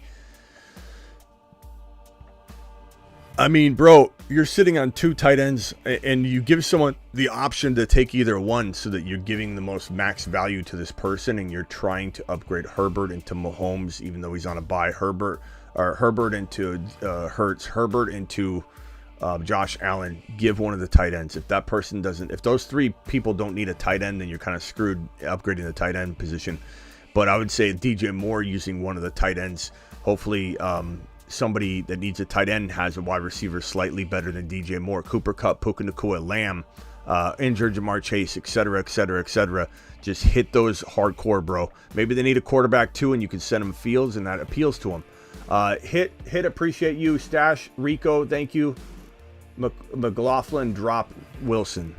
I mean, bro, you're sitting on 2 tight ends, and you give someone the option to take either one, so that you're giving the most max value to this person, and you're trying to upgrade Herbert into Mahomes, even though he's on a bye. Herbert into Hurts, Herbert into Josh Allen. Give one of the tight ends. If that person doesn't, if those 3 people don't need a tight end, then you're kind of screwed upgrading the tight end position. But I would say DJ Moore using one of the tight ends. Hopefully, somebody that needs a tight end has a wide receiver slightly better than DJ Moore. Cooper Kupp, Puka Nacua, Lamb, injured Jamar Chase, etc., etc., etc. Just hit those hardcore, bro. Maybe they need a quarterback too, and you can send them Fields, and that appeals to them. Hit, appreciate you. Stash, Rico, thank you. McLaughlin, drop Wilson.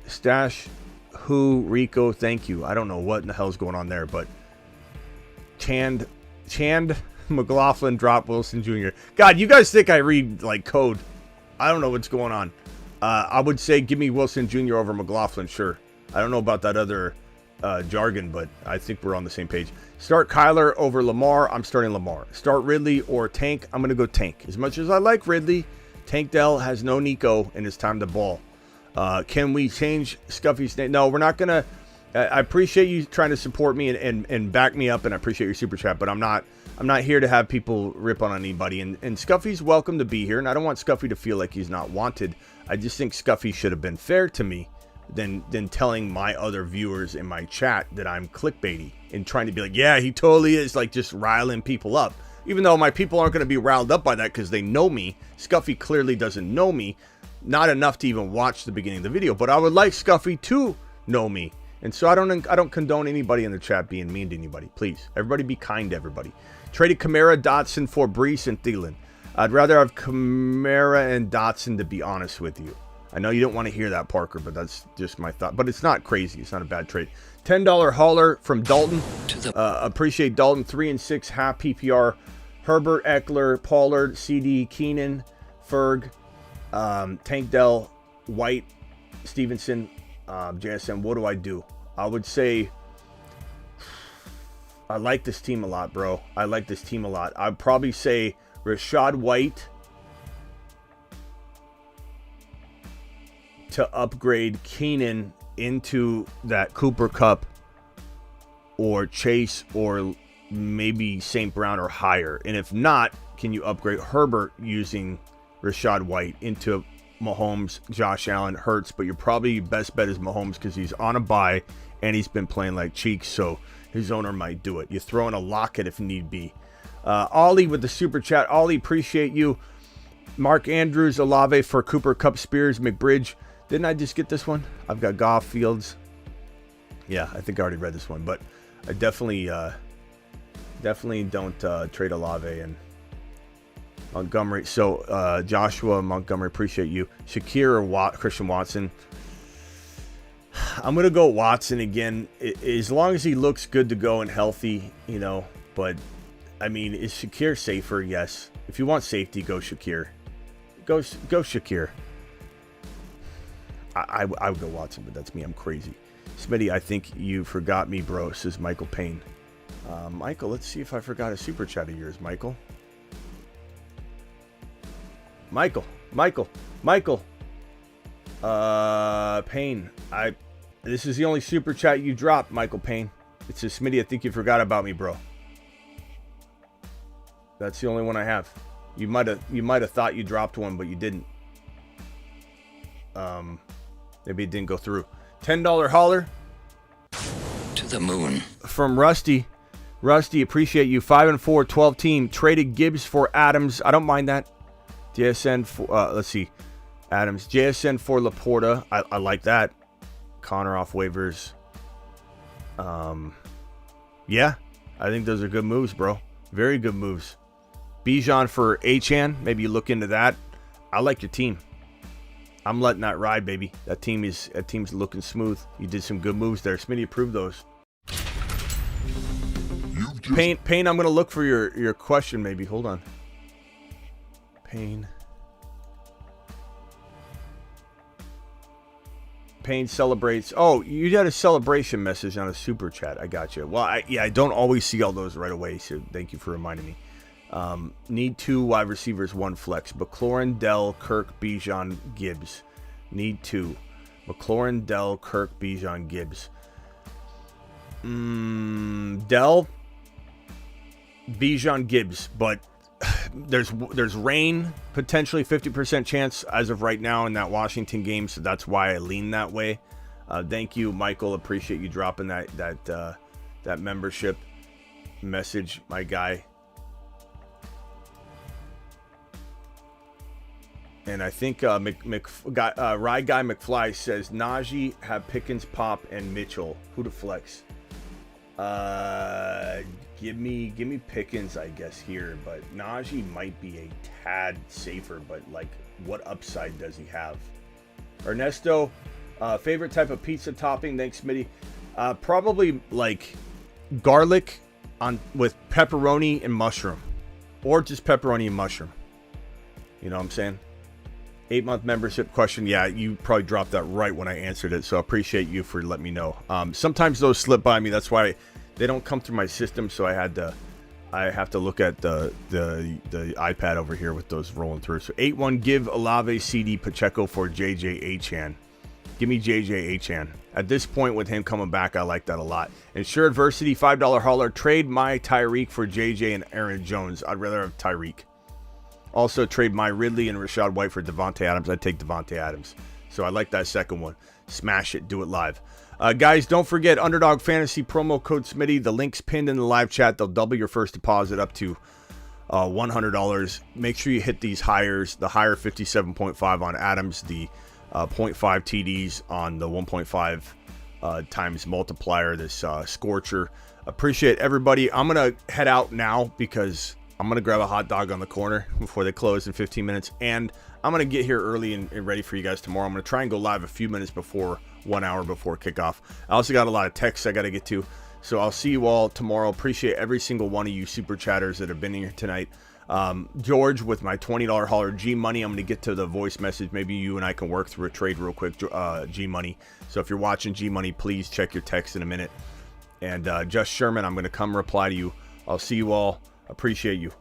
Stash, who, Rico, thank you. I don't know what in the hell's going on there, but Chand, McLaughlin, drop Wilson Jr. God, you guys think I read like code? I don't know what's going on. I would say give me Wilson Jr. over McLaughlin, sure. I don't know about that other jargon, but I think we're on the same page. Start Kyler over Lamar. I'm starting Lamar. Start Ridley or Tank. I'm going to go Tank. As much as I like Ridley, Tank Dell has no Nico, and it's time to ball. Can we change Scuffy's name? No, we're not going to. I appreciate you trying to support me and back me up, and I appreciate your super chat, but I'm not here to have people rip on anybody. And Scuffy's welcome to be here, and I don't want Scuffy to feel like he's not wanted. I just think Scuffy should have been fair to me than telling my other viewers in my chat that I'm clickbaity and trying to be like, yeah, he totally is, like just riling people up. Even though my people aren't going to be riled up by that because they know me. Scuffy clearly doesn't know me. Not enough to even watch the beginning of the video, but I would like Scuffy to know me. And so I don't condone anybody in the chat being mean to anybody. Please, everybody be kind to everybody. Traded Kamara, Dotson for Brees and Thielen. I'd rather have Kamara and Dotson, to be honest with you. I know you don't want to hear that, Parker, but that's just my thought. But it's not crazy. It's not a bad trade. $10 hauler from Dalton. Appreciate Dalton. 3 and 6 half PPR. Herbert, Eckler, Pollard, CD, Keenan, Ferg, Tank Dell, White, Stevenson, JSN. What do I do? I would say I like this team a lot, bro. I like this team a lot. I'd probably say Rashad White to upgrade Keenan into that Cooper Kupp or Chase or maybe St. Brown or higher. And if not, can you upgrade Herbert using Rashad White into Mahomes, Josh Allen, Hurts? But your probably best bet is Mahomes because he's on a bye and he's been playing like cheeks, so his owner might do it. You throw in a Lockett if need be. Ollie with the super chat. Ollie, appreciate you. Mark Andrews, Olave for Cooper Kupp, Spears, McBridge. Didn't I just get this one? I've got Goff, Fields. Yeah, I think I already read this one, but I definitely don't trade Olave and Montgomery. So Joshua, Montgomery, appreciate you. Shakir or Christian Watson. I'm going to go Watson again, as long as he looks good to go and healthy, you know. But, I mean, is Shakir safer? Yes. If you want safety, go Shakir. Go Shakir. I would go Watson, but that's me. I'm crazy. Smitty, I think you forgot me, bro, says Michael Payne. Michael, let's see if I forgot a super chat of yours, Michael. Michael, Michael. Payne. This is the only super chat you dropped, Michael Payne. It's a Smitty. I think you forgot about me, bro. That's the only one I have. You might have thought you dropped one, but you didn't. Maybe it didn't go through. $10 holler. To the moon. From Rusty. Rusty, appreciate you. 5-4, 12 team. Traded Gibbs for Adams. I don't mind that. JSN for, let's see. Adams. JSN for Laporta. I like that. Connor off waivers. Yeah. I think those are good moves, bro. Very good moves. Bijan for Achan. Maybe you look into that. I like your team. I'm letting that ride, baby. That team's looking smooth. You did some good moves there. Smitty approved those. Payne, I'm going to look for your question, maybe. Hold on. Payne celebrates. Oh, you had a celebration message on a super chat. I got you. Well, I don't always see all those right away, so thank you for reminding me. Need 2 wide receivers, 1 flex. McLaurin, Dell, Kirk, Bijan, Gibbs. Need 2. McLaurin, Dell, Kirk, Bijan, Gibbs. Dell, Bijan, Gibbs, but there's rain, potentially 50% chance as of right now in that Washington game, so that's why I lean that way. Thank you, Michael. Appreciate you dropping that membership message, my guy. And I think Rye Guy McFly says Najee, have Pickens, Pop, and Mitchell. Who to flex? Give me Pickens, I guess, here, but Najee might be a tad safer, but like, what upside does he have? Ernesto, favorite type of pizza topping? Thanks, Smitty. Probably like garlic with pepperoni and mushroom, or just pepperoni and mushroom. You know what I'm saying? 8-month membership question. Yeah, you probably dropped that right when I answered it, so I appreciate you for letting me know. Sometimes those slip by me. That's why they don't come through my system, so I have to look at the iPad over here with those rolling through. So 8-1, give Olave, CD, Pacheco for JJ Achan. Give me JJ Achan. At this point with him coming back, I like that a lot. Ensure adversity, $5 hauler. Trade my Tyreek for JJ and Aaron Jones. I'd rather have Tyreek. Also, trade my Ridley and Rashad White for Devonte Adams. I'd take Devonte Adams. So I like that second one. Smash it. Do it live. Guys, don't forget Underdog Fantasy promo code Smitty. The link's pinned in the live chat. They'll double your first deposit up to $100. Make sure you hit these hires. The higher 57.5 on Adams. The 0.5 TDs on the 1.5 times multiplier. This Scorcher. Appreciate everybody. I'm going to head out now because I'm going to grab a hot dog on the corner before they close in 15 minutes. And I'm going to get here early and ready for you guys tomorrow. I'm going to try and go live a few minutes before 1 hour before kickoff. I also got a lot of texts I got to get to. So I'll see you all tomorrow. Appreciate every single one of you super chatters that have been here tonight. George with my $20 hauler G Money. I'm going to get to the voice message. Maybe you and I can work through a trade real quick. G Money. So if you're watching G Money, please check your text in a minute. And Just Sherman, I'm going to come reply to you. I'll see you all. Appreciate you.